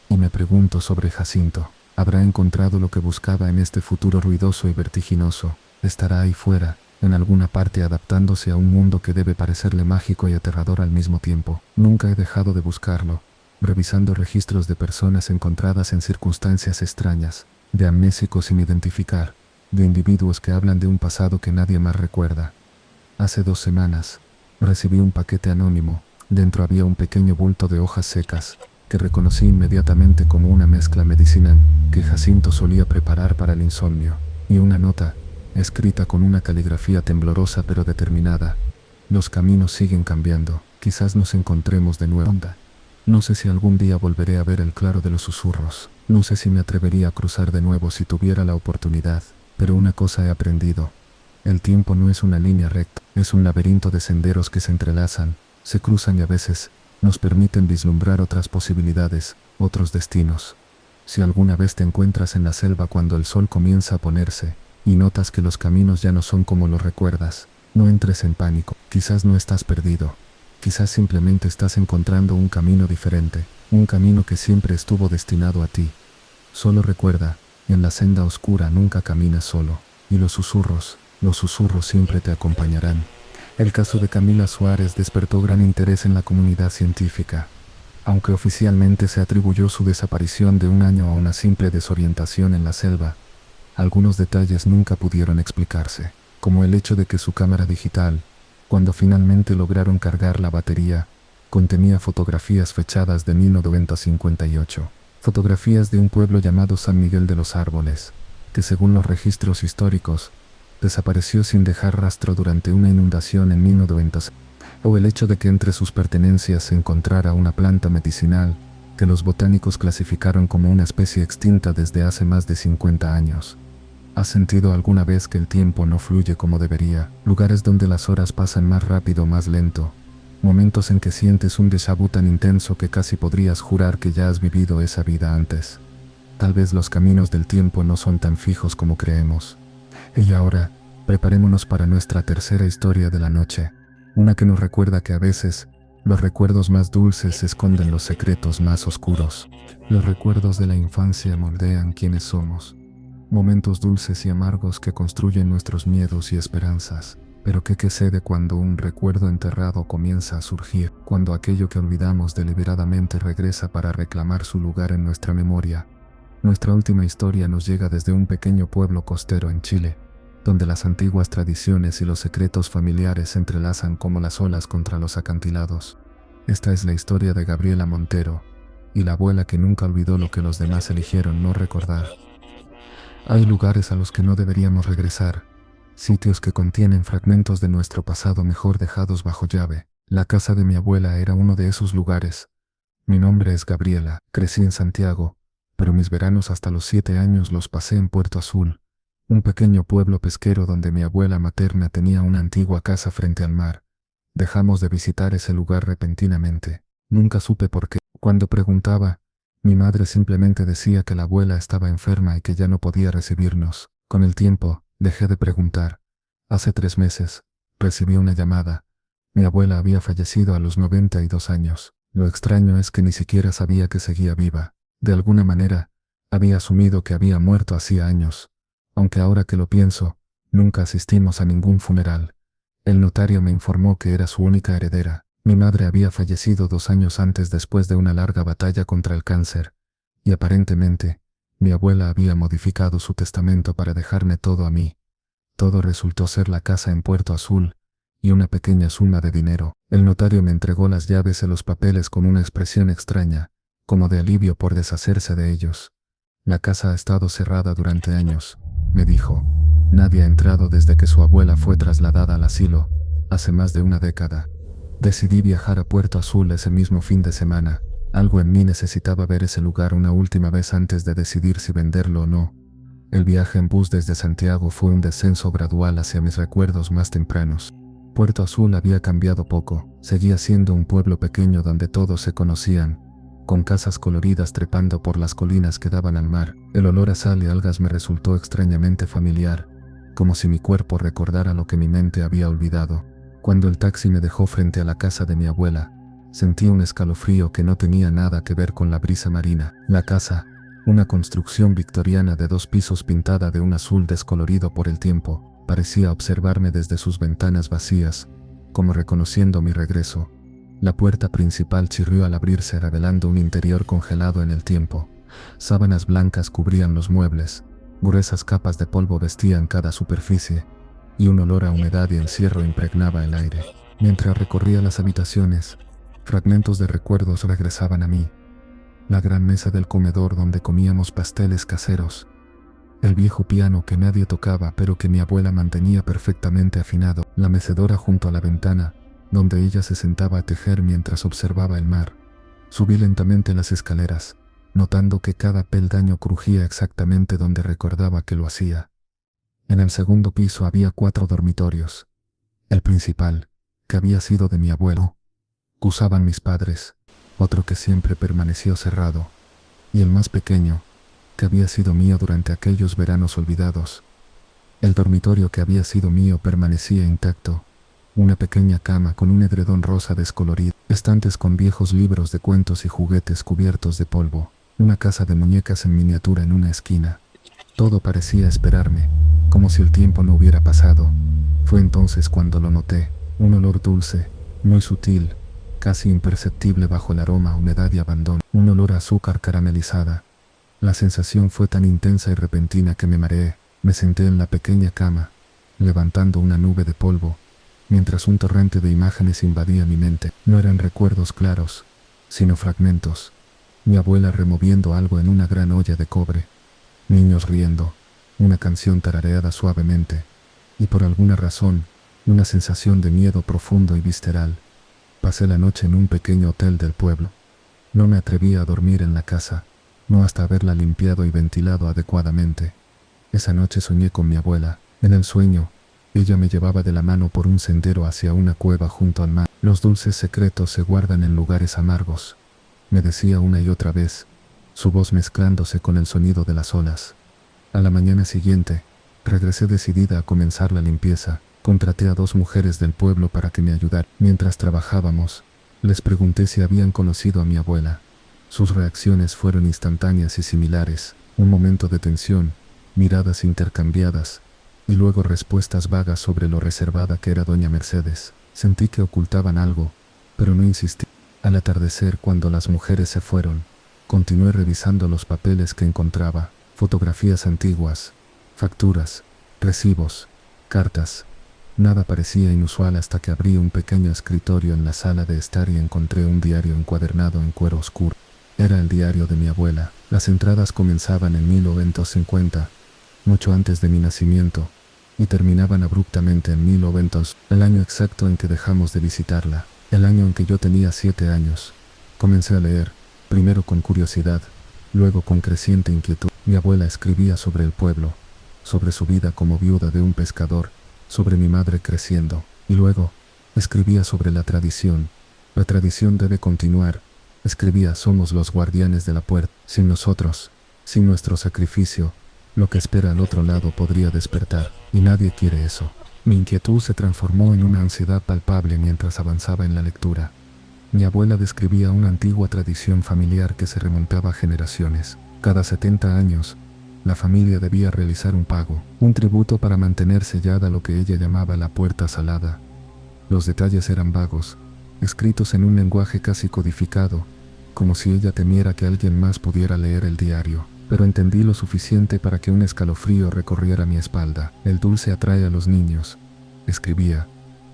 A: Y me pregunto sobre Jacinto. ¿Habrá encontrado lo que buscaba en este futuro ruidoso y vertiginoso? ¿Estará ahí fuera, en alguna parte, adaptándose a un mundo que debe parecerle mágico y aterrador al mismo tiempo? Nunca he dejado de buscarlo, revisando registros de personas encontradas en circunstancias extrañas, de amnésicos sin identificar, de individuos que hablan de un pasado que nadie más recuerda. Hace 2 semanas, recibí un paquete anónimo. Dentro había un pequeño bulto de hojas secas, que reconocí inmediatamente como una mezcla medicinal que Jacinto solía preparar para el insomnio, y una nota, escrita con una caligrafía temblorosa pero determinada. Los caminos siguen cambiando, quizás nos encontremos de nuevo. No sé si algún día volveré a ver el claro de los susurros, no sé si me atrevería a cruzar de nuevo si tuviera la oportunidad, pero una cosa he aprendido. El tiempo no es una línea recta, es un laberinto de senderos que se entrelazan, se cruzan y a veces nos permiten vislumbrar otras posibilidades, otros destinos. Si alguna vez te encuentras en la selva cuando el sol comienza a ponerse, y notas que los caminos ya no son como los recuerdas, no entres en pánico. Quizás no estás perdido. Quizás simplemente estás encontrando un camino diferente, un camino que siempre estuvo destinado a ti. Solo recuerda, en la senda oscura nunca caminas solo, y los susurros siempre te acompañarán. El caso de Camila Suárez despertó gran interés en la comunidad científica. Aunque oficialmente se atribuyó su desaparición de un año a una simple desorientación en la selva, algunos detalles nunca pudieron explicarse, como el hecho de que su cámara digital, cuando finalmente lograron cargar la batería, contenía fotografías fechadas de 1958, fotografías de un pueblo llamado San Miguel de los Árboles, que según los registros históricos, desapareció sin dejar rastro durante una inundación en 1990, o el hecho de que entre sus pertenencias se encontrara una planta medicinal que los botánicos clasificaron como una especie extinta desde hace más de 50 años. ¿Has sentido alguna vez que el tiempo no fluye como debería? Lugares donde las horas pasan más rápido o más lento. Momentos en que sientes un déjà vu tan intenso que casi podrías jurar que ya has vivido esa vida antes. Tal vez los caminos del tiempo no son tan fijos como creemos. Y ahora, preparémonos para nuestra tercera historia de la noche. Una que nos recuerda que a veces, los recuerdos más dulces esconden los secretos más oscuros. Los recuerdos de la infancia moldean quienes somos. Momentos dulces y amargos que construyen nuestros miedos y esperanzas. Pero ¿qué sucede cuando un recuerdo enterrado comienza a surgir? Cuando aquello que olvidamos deliberadamente regresa para reclamar su lugar en nuestra memoria. Nuestra última historia nos llega desde un pequeño pueblo costero en Chile, donde las antiguas tradiciones y los secretos familiares se entrelazan como las olas contra los acantilados. Esta es la historia de Gabriela Montero y la abuela que nunca olvidó lo que los demás eligieron no recordar. Hay lugares a los que no deberíamos regresar, sitios que contienen fragmentos de nuestro pasado mejor dejados bajo llave. La casa de mi abuela era uno de esos lugares. Mi nombre es Gabriela, crecí en Santiago, pero mis veranos hasta los 7 años los pasé en Puerto Azul, un pequeño pueblo pesquero donde mi abuela materna tenía una antigua casa frente al mar. Dejamos de visitar ese lugar repentinamente. Nunca supe por qué. Cuando preguntaba, mi madre simplemente decía que la abuela estaba enferma y que ya no podía recibirnos. Con el tiempo, dejé de preguntar. Hace 3 meses, recibí una llamada. Mi abuela había fallecido a los 92 años. Lo extraño es que ni siquiera sabía que seguía viva. De alguna manera, había asumido que había muerto hacía años. Aunque ahora que lo pienso, nunca asistimos a ningún funeral. El notario me informó que era su única heredera. Mi madre había fallecido 2 años antes después de una larga batalla contra el cáncer, y aparentemente, mi abuela había modificado su testamento para dejarme todo a mí. Todo resultó ser la casa en Puerto Azul y una pequeña suma de dinero. El notario me entregó las llaves y los papeles con una expresión extraña, como de alivio por deshacerse de ellos. La casa ha estado cerrada durante años, me dijo. Nadie ha entrado desde que su abuela fue trasladada al asilo, hace más de una década. Decidí viajar a Puerto Azul ese mismo fin de semana. Algo en mí necesitaba ver ese lugar una última vez antes de decidir si venderlo o no. El viaje en bus desde Santiago fue un descenso gradual hacia mis recuerdos más tempranos. Puerto Azul había cambiado poco, seguía siendo un pueblo pequeño donde todos se conocían, con casas coloridas trepando por las colinas que daban al mar. El olor a sal y algas me resultó extrañamente familiar, como si mi cuerpo recordara lo que mi mente había olvidado. Cuando el taxi me dejó frente a la casa de mi abuela, sentí un escalofrío que no tenía nada que ver con la brisa marina. La casa, una construcción victoriana de 2 pisos pintada de un azul descolorido por el tiempo, parecía observarme desde sus ventanas vacías, como reconociendo mi regreso. La puerta principal chirrió al abrirse, revelando un interior congelado en el tiempo. Sábanas blancas cubrían los muebles, gruesas capas de polvo vestían cada superficie, y un olor a humedad y encierro impregnaba el aire. Mientras recorría las habitaciones, fragmentos de recuerdos regresaban a mí. La gran mesa del comedor donde comíamos pasteles caseros, el viejo piano que nadie tocaba pero que mi abuela mantenía perfectamente afinado, la mecedora junto a la ventana, donde ella se sentaba a tejer mientras observaba el mar. Subí lentamente las escaleras, notando que cada peldaño crujía exactamente donde recordaba que lo hacía. En el segundo piso había 4 dormitorios. El principal, que había sido de mi abuelo, que usaban mis padres, otro que siempre permaneció cerrado, y el más pequeño, que había sido mío durante aquellos veranos olvidados. El dormitorio que había sido mío permanecía intacto. Una pequeña cama con un edredón rosa descolorido, estantes con viejos libros de cuentos y juguetes cubiertos de polvo, una casa de muñecas en miniatura en una esquina. Todo parecía esperarme, como si el tiempo no hubiera pasado. Fue entonces cuando lo noté, un olor dulce, muy sutil, casi imperceptible bajo el aroma a humedad y abandono, un olor a azúcar caramelizada. La sensación fue tan intensa y repentina que me mareé. Me senté en la pequeña cama, levantando una nube de polvo, mientras un torrente de imágenes invadía mi mente. No eran recuerdos claros, sino fragmentos. Mi abuela removiendo algo en una gran olla de cobre, niños riendo, una canción tarareada suavemente, y por alguna razón, una sensación de miedo profundo y visceral. Pasé la noche en un pequeño hotel del pueblo. No me atrevía a dormir en la casa, no hasta haberla limpiado y ventilado adecuadamente. Esa noche soñé con mi abuela. En el sueño, ella me llevaba de la mano por un sendero hacia una cueva junto al mar. Los dulces secretos se guardan en lugares amargos, me decía una y otra vez, su voz mezclándose con el sonido de las olas. A la mañana siguiente, regresé decidida a comenzar la limpieza. Contraté a 2 mujeres del pueblo para que me ayudaran. Mientras trabajábamos, les pregunté si habían conocido a mi abuela. Sus reacciones fueron instantáneas y similares, un momento de tensión, miradas intercambiadas, y luego respuestas vagas sobre lo reservada que era doña Mercedes. Sentí que ocultaban algo, pero no insistí. Al atardecer, cuando las mujeres se fueron, continué revisando los papeles que encontraba, fotografías antiguas, facturas, recibos, cartas. Nada parecía inusual hasta que abrí un pequeño escritorio en la sala de estar y encontré un diario encuadernado en cuero oscuro. Era el diario de mi abuela. Las entradas comenzaban en 1950, mucho antes de mi nacimiento, y terminaban abruptamente en 1900, el año exacto en que dejamos de visitarla, el año en que yo tenía 7 años. Comencé a leer, primero con curiosidad, luego con creciente inquietud. Mi abuela escribía sobre el pueblo, sobre su vida como viuda de un pescador, sobre mi madre creciendo, y luego escribía sobre la tradición. La tradición debe continuar. Escribía: somos los guardianes de la puerta. Sin nosotros, sin nuestro sacrificio, lo que espera al otro lado podría despertar, y nadie quiere eso. Mi inquietud se transformó en una ansiedad palpable mientras avanzaba en la lectura. Mi abuela describía una antigua tradición familiar que se remontaba a generaciones. Cada 70 años, la familia debía realizar un pago, un tributo para mantener sellada lo que ella llamaba la puerta salada. Los detalles eran vagos, escritos en un lenguaje casi codificado, como si ella temiera que alguien más pudiera leer el diario. Pero entendí lo suficiente para que un escalofrío recorriera mi espalda. El dulce atrae a los niños, escribía.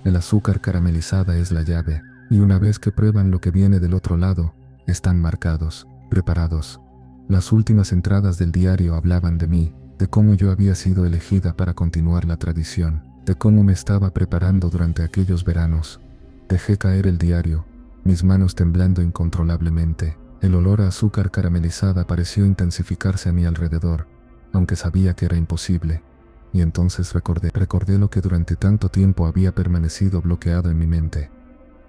A: El azúcar caramelizada es la llave, y una vez que prueban lo que viene del otro lado, están marcados, preparados. Las últimas entradas del diario hablaban de mí, de cómo yo había sido elegida para continuar la tradición, de cómo me estaba preparando durante aquellos veranos. Dejé caer el diario, mis manos temblando incontrolablemente. El olor a azúcar caramelizada pareció intensificarse a mi alrededor, aunque sabía que era imposible. Y entonces recordé lo que durante tanto tiempo había permanecido bloqueado en mi mente.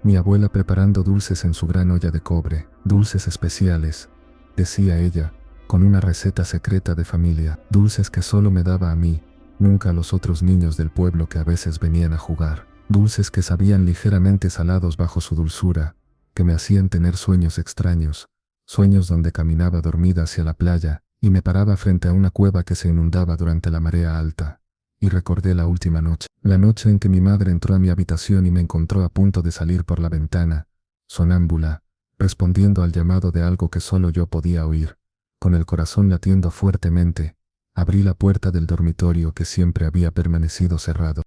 A: Mi abuela preparando dulces en su gran olla de cobre, dulces especiales, decía ella, con una receta secreta de familia, dulces que solo me daba a mí, nunca a los otros niños del pueblo que a veces venían a jugar, dulces que sabían ligeramente salados bajo su dulzura, que me hacían tener sueños extraños, sueños donde caminaba dormida hacia la playa y me paraba frente a una cueva que se inundaba durante la marea alta. Y recordé la última noche, la noche en que mi madre entró a mi habitación y me encontró a punto de salir por la ventana, sonámbula, respondiendo al llamado de algo que solo yo podía oír. Con el corazón latiendo fuertemente, abrí la puerta del dormitorio que siempre había permanecido cerrado.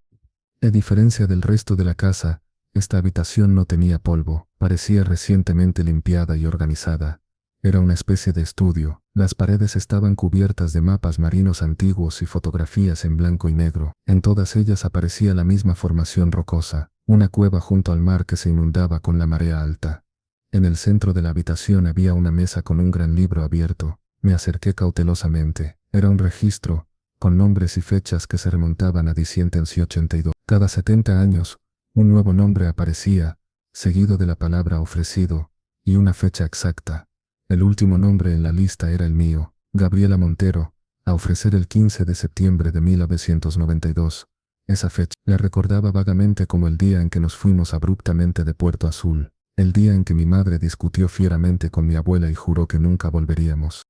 A: A diferencia del resto de la casa, esta habitación no tenía polvo, parecía recientemente limpiada y organizada. Era una especie de estudio. Las paredes estaban cubiertas de mapas marinos antiguos y fotografías en blanco y negro. En todas ellas aparecía la misma formación rocosa, una cueva junto al mar que se inundaba con la marea alta. En el centro de la habitación había una mesa con un gran libro abierto. Me acerqué cautelosamente. Era un registro, con nombres y fechas que se remontaban a 1982. Cada 70 años, un nuevo nombre aparecía, seguido de la palabra ofrecido, y una fecha exacta. El último nombre en la lista era el mío, Gabriela Montero, a ofrecer el 15 de septiembre de 1992. Esa fecha la recordaba vagamente como el día en que nos fuimos abruptamente de Puerto Azul, el día en que mi madre discutió fieramente con mi abuela y juró que nunca volveríamos.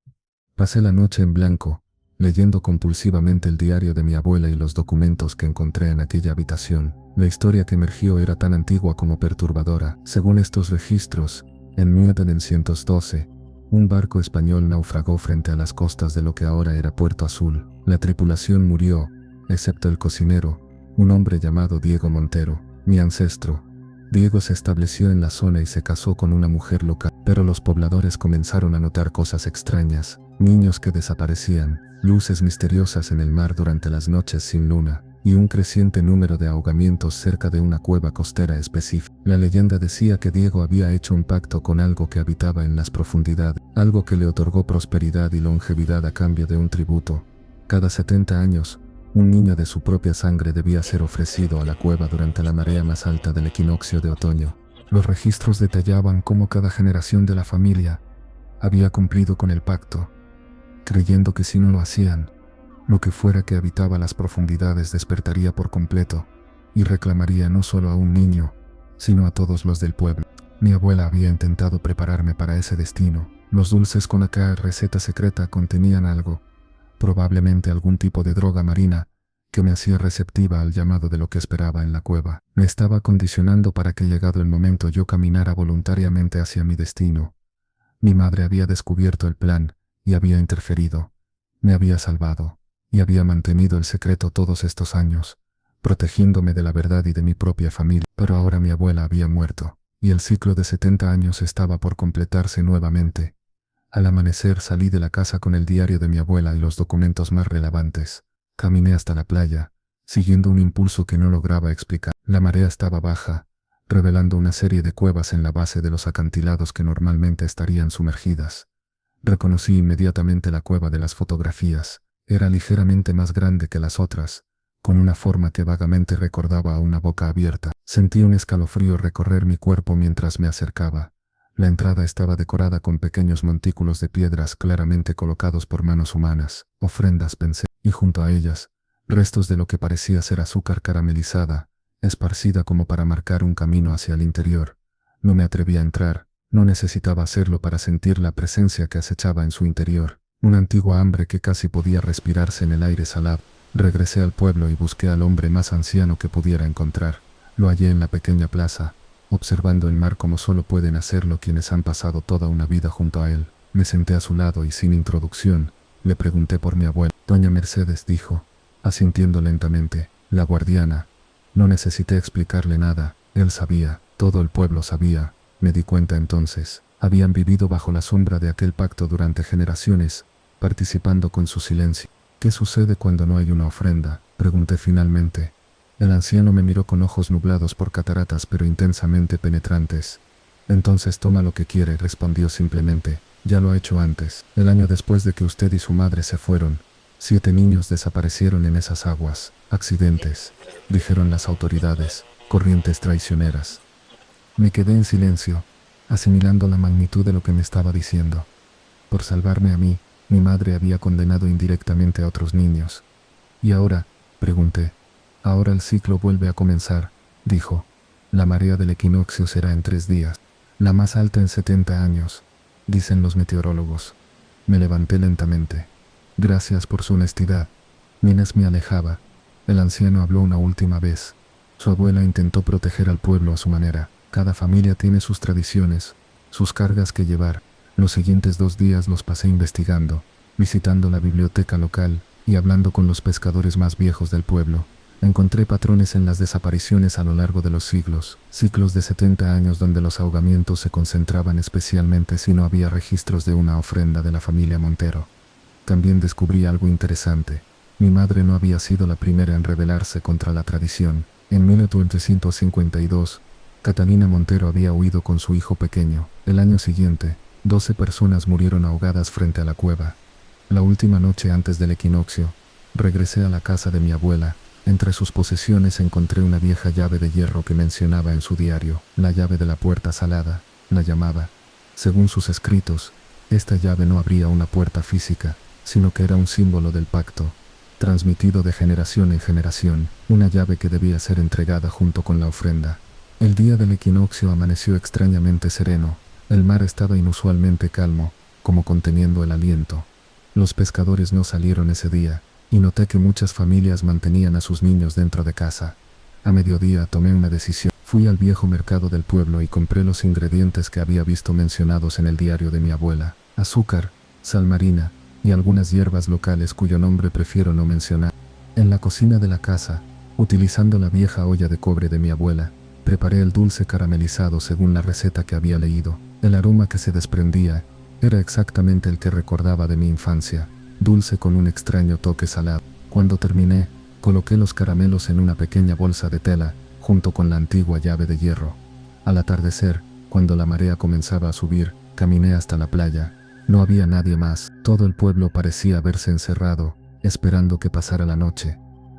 A: Pasé la noche en blanco, leyendo compulsivamente el diario de mi abuela y los documentos que encontré en aquella habitación. La historia que emergió era tan antigua como perturbadora. Según estos registros, en 1912, un barco español naufragó frente a las costas de lo que ahora era Puerto Azul. La tripulación murió, excepto el cocinero, un hombre llamado Diego Montero, mi ancestro. Diego se estableció en la zona y se casó con una mujer local, pero los pobladores comenzaron a notar cosas extrañas, niños que desaparecían, luces misteriosas en el mar durante las noches sin luna, y un creciente número de ahogamientos cerca de una cueva costera específica. La leyenda decía que Diego había hecho un pacto con algo que habitaba en las profundidades, algo que le otorgó prosperidad y longevidad a cambio de un tributo. Cada 70 años, un niño de su propia sangre debía ser ofrecido a la cueva durante la marea más alta del equinoccio de otoño. Los registros detallaban cómo cada generación de la familia había cumplido con el pacto, creyendo que si no lo hacían, lo que fuera que habitaba las profundidades despertaría por completo y reclamaría no solo a un niño, sino a todos los del pueblo. Mi abuela había intentado prepararme para ese destino. Los dulces con aquella receta secreta contenían algo, probablemente algún tipo de droga marina, que me hacía receptiva al llamado de lo que esperaba en la cueva. Me estaba condicionando para que llegado el momento yo caminara voluntariamente hacia mi destino. Mi madre había descubierto el plan y había interferido. Me había salvado y había mantenido el secreto todos estos años, protegiéndome de la verdad y de mi propia familia. Pero ahora mi abuela había muerto, y el ciclo de 70 años estaba por completarse nuevamente. Al amanecer salí de la casa con el diario de mi abuela y los documentos más relevantes. Caminé hasta la playa, siguiendo un impulso que no lograba explicar. La marea estaba baja, revelando una serie de cuevas en la base de los acantilados que normalmente estarían sumergidas. Reconocí inmediatamente la cueva de las fotografías. Era ligeramente más grande que las otras, con una forma que vagamente recordaba a una boca abierta. Sentí un escalofrío recorrer mi cuerpo mientras me acercaba. La entrada estaba decorada con pequeños montículos de piedras claramente colocados por manos humanas, ofrendas pensé, y junto a ellas, restos de lo que parecía ser azúcar caramelizada, esparcida como para marcar un camino hacia el interior. No me atreví a entrar, no necesitaba hacerlo para sentir la presencia que acechaba en su interior, una antigua hambre que casi podía respirarse en el aire salado. Regresé al pueblo y busqué al hombre más anciano que pudiera encontrar. Lo hallé en la pequeña plaza, observando el mar como solo pueden hacerlo quienes han pasado toda una vida junto a él. Me senté a su lado y sin introducción, le pregunté por mi abuela. Doña Mercedes, dijo, asintiendo lentamente, la guardiana. No necesité explicarle nada, él sabía, todo el pueblo sabía. Me di cuenta entonces, habían vivido bajo la sombra de aquel pacto durante generaciones, participando con su silencio. ¿Qué sucede cuando no hay una ofrenda?, pregunté finalmente. El anciano me miró con ojos nublados por cataratas pero intensamente penetrantes. Entonces toma lo que quiere, respondió simplemente. Ya lo ha hecho antes. El año después de que usted y su madre se fueron, 7 niños desaparecieron en esas aguas. Accidentes, dijeron las autoridades, corrientes traicioneras. Me quedé en silencio, asimilando la magnitud de lo que me estaba diciendo. Por salvarme a mí, mi madre había condenado indirectamente a otros niños. ¿Y ahora?, pregunté. Ahora el ciclo vuelve a comenzar, dijo. La marea del equinoccio será en 3 días, la más alta en 70 años, dicen los meteorólogos. Me levanté lentamente. Gracias por su honestidad. Mientras me alejaba, el anciano habló una última vez. Su abuela intentó proteger al pueblo a su manera. Cada familia tiene sus tradiciones, sus cargas que llevar. Los siguientes 2 días los pasé investigando, visitando la biblioteca local y hablando con los pescadores más viejos del pueblo. Encontré patrones en las desapariciones a lo largo de los siglos, ciclos de 70 años donde los ahogamientos se concentraban especialmente si no había registros de una ofrenda de la familia Montero. También descubrí algo interesante. Mi madre no había sido la primera en rebelarse contra la tradición. En 1852, Catalina Montero había huido con su hijo pequeño. El año siguiente, 12 personas murieron ahogadas frente a la cueva. La última noche antes del equinoccio, regresé a la casa de mi abuela. Entre sus posesiones encontré una vieja llave de hierro que mencionaba en su diario, la llave de la puerta salada, la llamaba. Según sus escritos, esta llave no abría una puerta física, sino que era un símbolo del pacto, transmitido de generación en generación, una llave que debía ser entregada junto con la ofrenda. El día del equinoccio amaneció extrañamente sereno. El mar estaba inusualmente calmo, como conteniendo el aliento. Los pescadores no salieron ese día, y noté que muchas familias mantenían a sus niños dentro de casa. A mediodía tomé una decisión. Fui al viejo mercado del pueblo y compré los ingredientes que había visto mencionados en el diario de mi abuela: azúcar, sal marina y algunas hierbas locales cuyo nombre prefiero no mencionar. En la cocina de la casa, utilizando la vieja olla de cobre de mi abuela, preparé el dulce caramelizado según la receta que había leído. El aroma que se desprendía era exactamente el que recordaba de mi infancia, dulce con un extraño toque salado. Cuando terminé, coloqué los caramelos en una pequeña bolsa de tela, junto con la antigua llave de hierro. Al atardecer, cuando la marea comenzaba a subir, caminé hasta la playa. No había nadie más. Todo el pueblo parecía haberse encerrado, esperando que pasara la noche.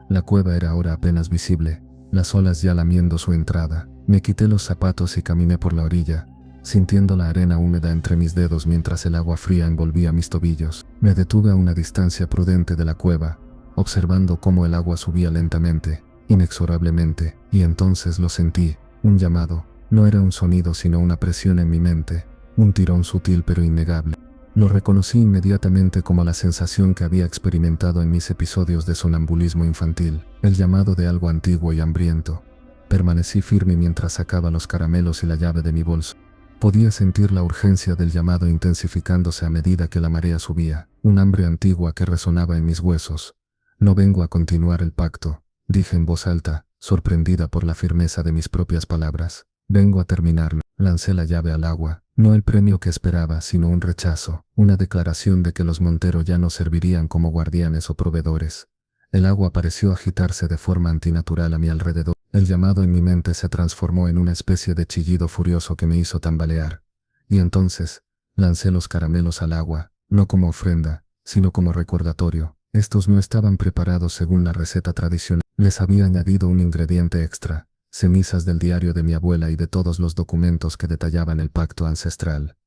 A: La cueva era ahora apenas visible, las olas ya lamiendo su entrada. Me quité los zapatos y caminé por la orilla, sintiendo la arena húmeda entre mis dedos mientras el agua fría envolvía mis tobillos. Me detuve a una distancia prudente de la cueva, observando cómo el agua subía lentamente, inexorablemente, y entonces lo sentí, un llamado. No era un sonido sino una presión en mi mente, un tirón sutil pero innegable. Lo reconocí inmediatamente como la sensación que había experimentado en mis episodios de sonambulismo infantil, el llamado de algo antiguo y hambriento. Permanecí firme mientras sacaba los caramelos y la llave de mi bolso. Podía sentir la urgencia del llamado intensificándose a medida que la marea subía, un hambre antigua que resonaba en mis huesos. No vengo a continuar el pacto, dije en voz alta, sorprendida por la firmeza de mis propias palabras. Vengo a terminarlo. Lancé la llave al agua, no el premio que esperaba, sino un rechazo, una declaración de que los Montero ya no servirían como guardianes o proveedores. El agua pareció agitarse de forma antinatural a mi alrededor. El llamado en mi mente se transformó en una especie de chillido furioso que me hizo tambalear. Y entonces, lancé los caramelos al agua, no como ofrenda, sino como recordatorio. Estos no estaban preparados según la receta tradicional. Les había añadido un ingrediente extra, cenizas del diario de mi abuela y de todos los documentos que detallaban el pacto ancestral.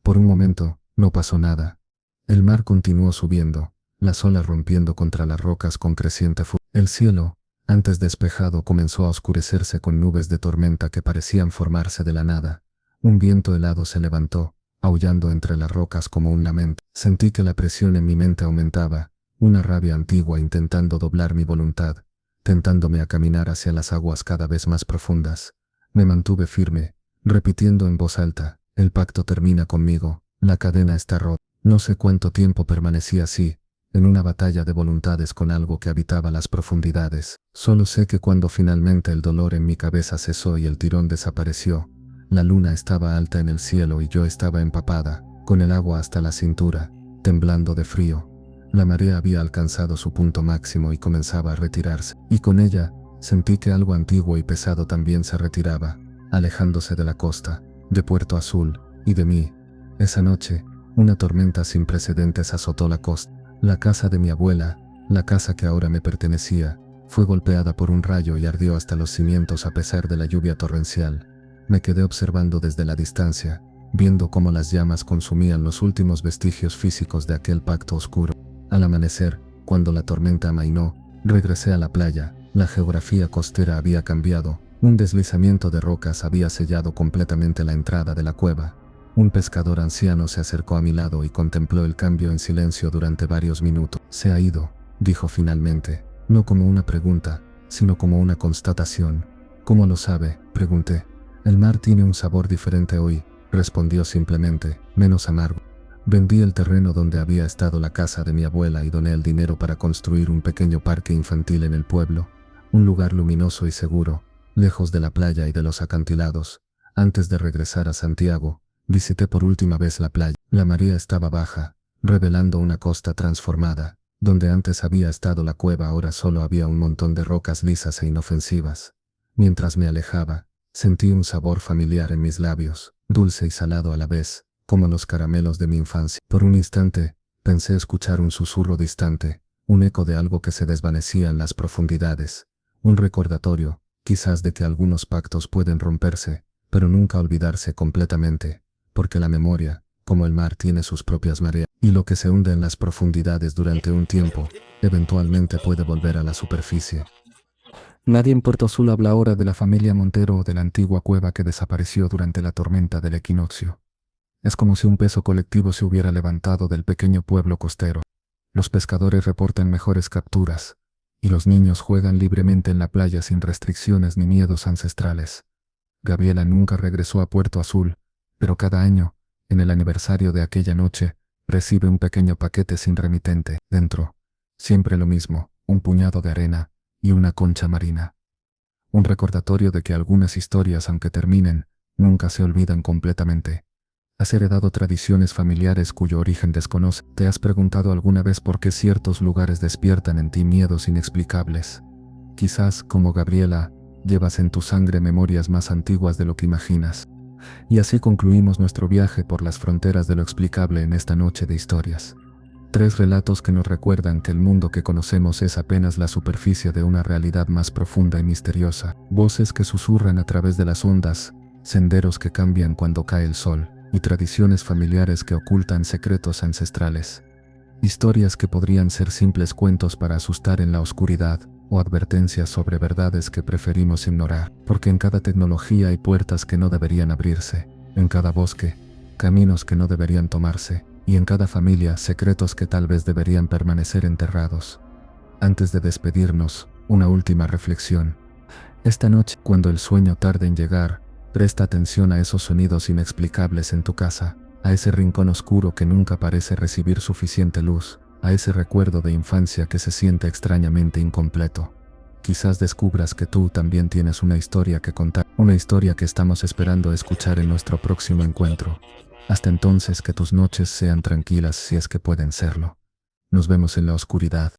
A: Por un momento, no pasó nada. El mar continuó subiendo, las olas rompiendo contra las rocas con creciente furia. El cielo, antes despejado, comenzó a oscurecerse con nubes de tormenta que parecían formarse de la nada. Un viento helado se levantó, aullando entre las rocas como un lamento. Sentí que la presión en mi mente aumentaba, una rabia antigua intentando doblar mi voluntad, tentándome a caminar hacia las aguas cada vez más profundas. Me mantuve firme, repitiendo en voz alta, el pacto termina conmigo, la cadena está rota. No sé cuánto tiempo permanecí así, en una batalla de voluntades con algo que habitaba las profundidades. Solo sé que cuando finalmente el dolor en mi cabeza cesó y el tirón desapareció, la luna estaba alta en el cielo y yo estaba empapada, con el agua hasta la cintura, temblando de frío. La marea había alcanzado su punto máximo y comenzaba a retirarse, y con ella, sentí que algo antiguo y pesado también se retiraba, alejándose de la costa, de Puerto Azul, y de mí. Esa noche, una tormenta sin precedentes azotó la costa. La casa de mi abuela, la casa que ahora me pertenecía, fue golpeada por un rayo y ardió hasta los cimientos a pesar de la lluvia torrencial. Me quedé observando desde la distancia, viendo cómo las llamas consumían los últimos vestigios físicos de aquel pacto oscuro. Al amanecer, cuando la tormenta amainó, regresé a la playa. La geografía costera había cambiado, un deslizamiento de rocas había sellado completamente la entrada de la cueva. Un pescador anciano se acercó a mi lado y contempló el cambio en silencio durante varios minutos. Se ha ido, dijo finalmente, no como una pregunta, sino como una constatación. ¿Cómo lo sabe?, pregunté. El mar tiene un sabor diferente hoy, respondió simplemente, menos amargo. Vendí el terreno donde había estado la casa de mi abuela y doné el dinero para construir un pequeño parque infantil en el pueblo, un lugar luminoso y seguro, lejos de la playa y de los acantilados. Antes de regresar a Santiago, visité por última vez la playa. La marea estaba baja, revelando una costa transformada. Donde antes había estado la cueva ahora solo había un montón de rocas lisas e inofensivas. Mientras me alejaba, sentí un sabor familiar en mis labios, dulce y salado a la vez, como los caramelos de mi infancia. Por un instante, pensé escuchar un susurro distante, un eco de algo que se desvanecía en las profundidades, un recordatorio, quizás de que algunos pactos pueden romperse, pero nunca olvidarse completamente, porque la memoria, como el mar, tiene sus propias mareas, y lo que se hunde en las profundidades durante un tiempo, eventualmente puede volver a la superficie. Nadie en Puerto Azul habla ahora de la familia Montero o de la antigua cueva que desapareció durante la tormenta del equinoccio. Es como si un peso colectivo se hubiera levantado del pequeño pueblo costero. Los pescadores reportan mejores capturas, y los niños juegan libremente en la playa sin restricciones ni miedos ancestrales. Gabriela nunca regresó a Puerto Azul, pero cada año, en el aniversario de aquella noche, recibe un pequeño paquete sin remitente. Dentro, siempre lo mismo, un puñado de arena y una concha marina. Un recordatorio de que algunas historias, aunque terminen, nunca se olvidan completamente. Has heredado tradiciones familiares cuyo origen desconoces. ¿Te has preguntado alguna vez por qué ciertos lugares despiertan en ti miedos inexplicables? Quizás, como Gabriela, llevas en tu sangre memorias más antiguas de lo que imaginas. Y así concluimos nuestro viaje por las fronteras de lo explicable en esta noche de historias. 3 relatos que nos recuerdan que el mundo que conocemos es apenas la superficie de una realidad más profunda y misteriosa. Voces que susurran a través de las ondas, senderos que cambian cuando cae el sol, y tradiciones familiares que ocultan secretos ancestrales. Historias que podrían ser simples cuentos para asustar en la oscuridad, o advertencias sobre verdades que preferimos ignorar, porque en cada tecnología hay puertas que no deberían abrirse, en cada bosque, caminos que no deberían tomarse, y en cada familia, secretos que tal vez deberían permanecer enterrados. Antes de despedirnos, una última reflexión. Esta noche, cuando el sueño tarde en llegar, presta atención a esos sonidos inexplicables en tu casa, a ese rincón oscuro que nunca parece recibir suficiente luz, a ese recuerdo de infancia que se siente extrañamente incompleto. Quizás descubras que tú también tienes una historia que contar, una historia que estamos esperando escuchar en nuestro próximo encuentro. Hasta entonces, que tus noches sean tranquilas si es que pueden serlo. Nos vemos en la oscuridad.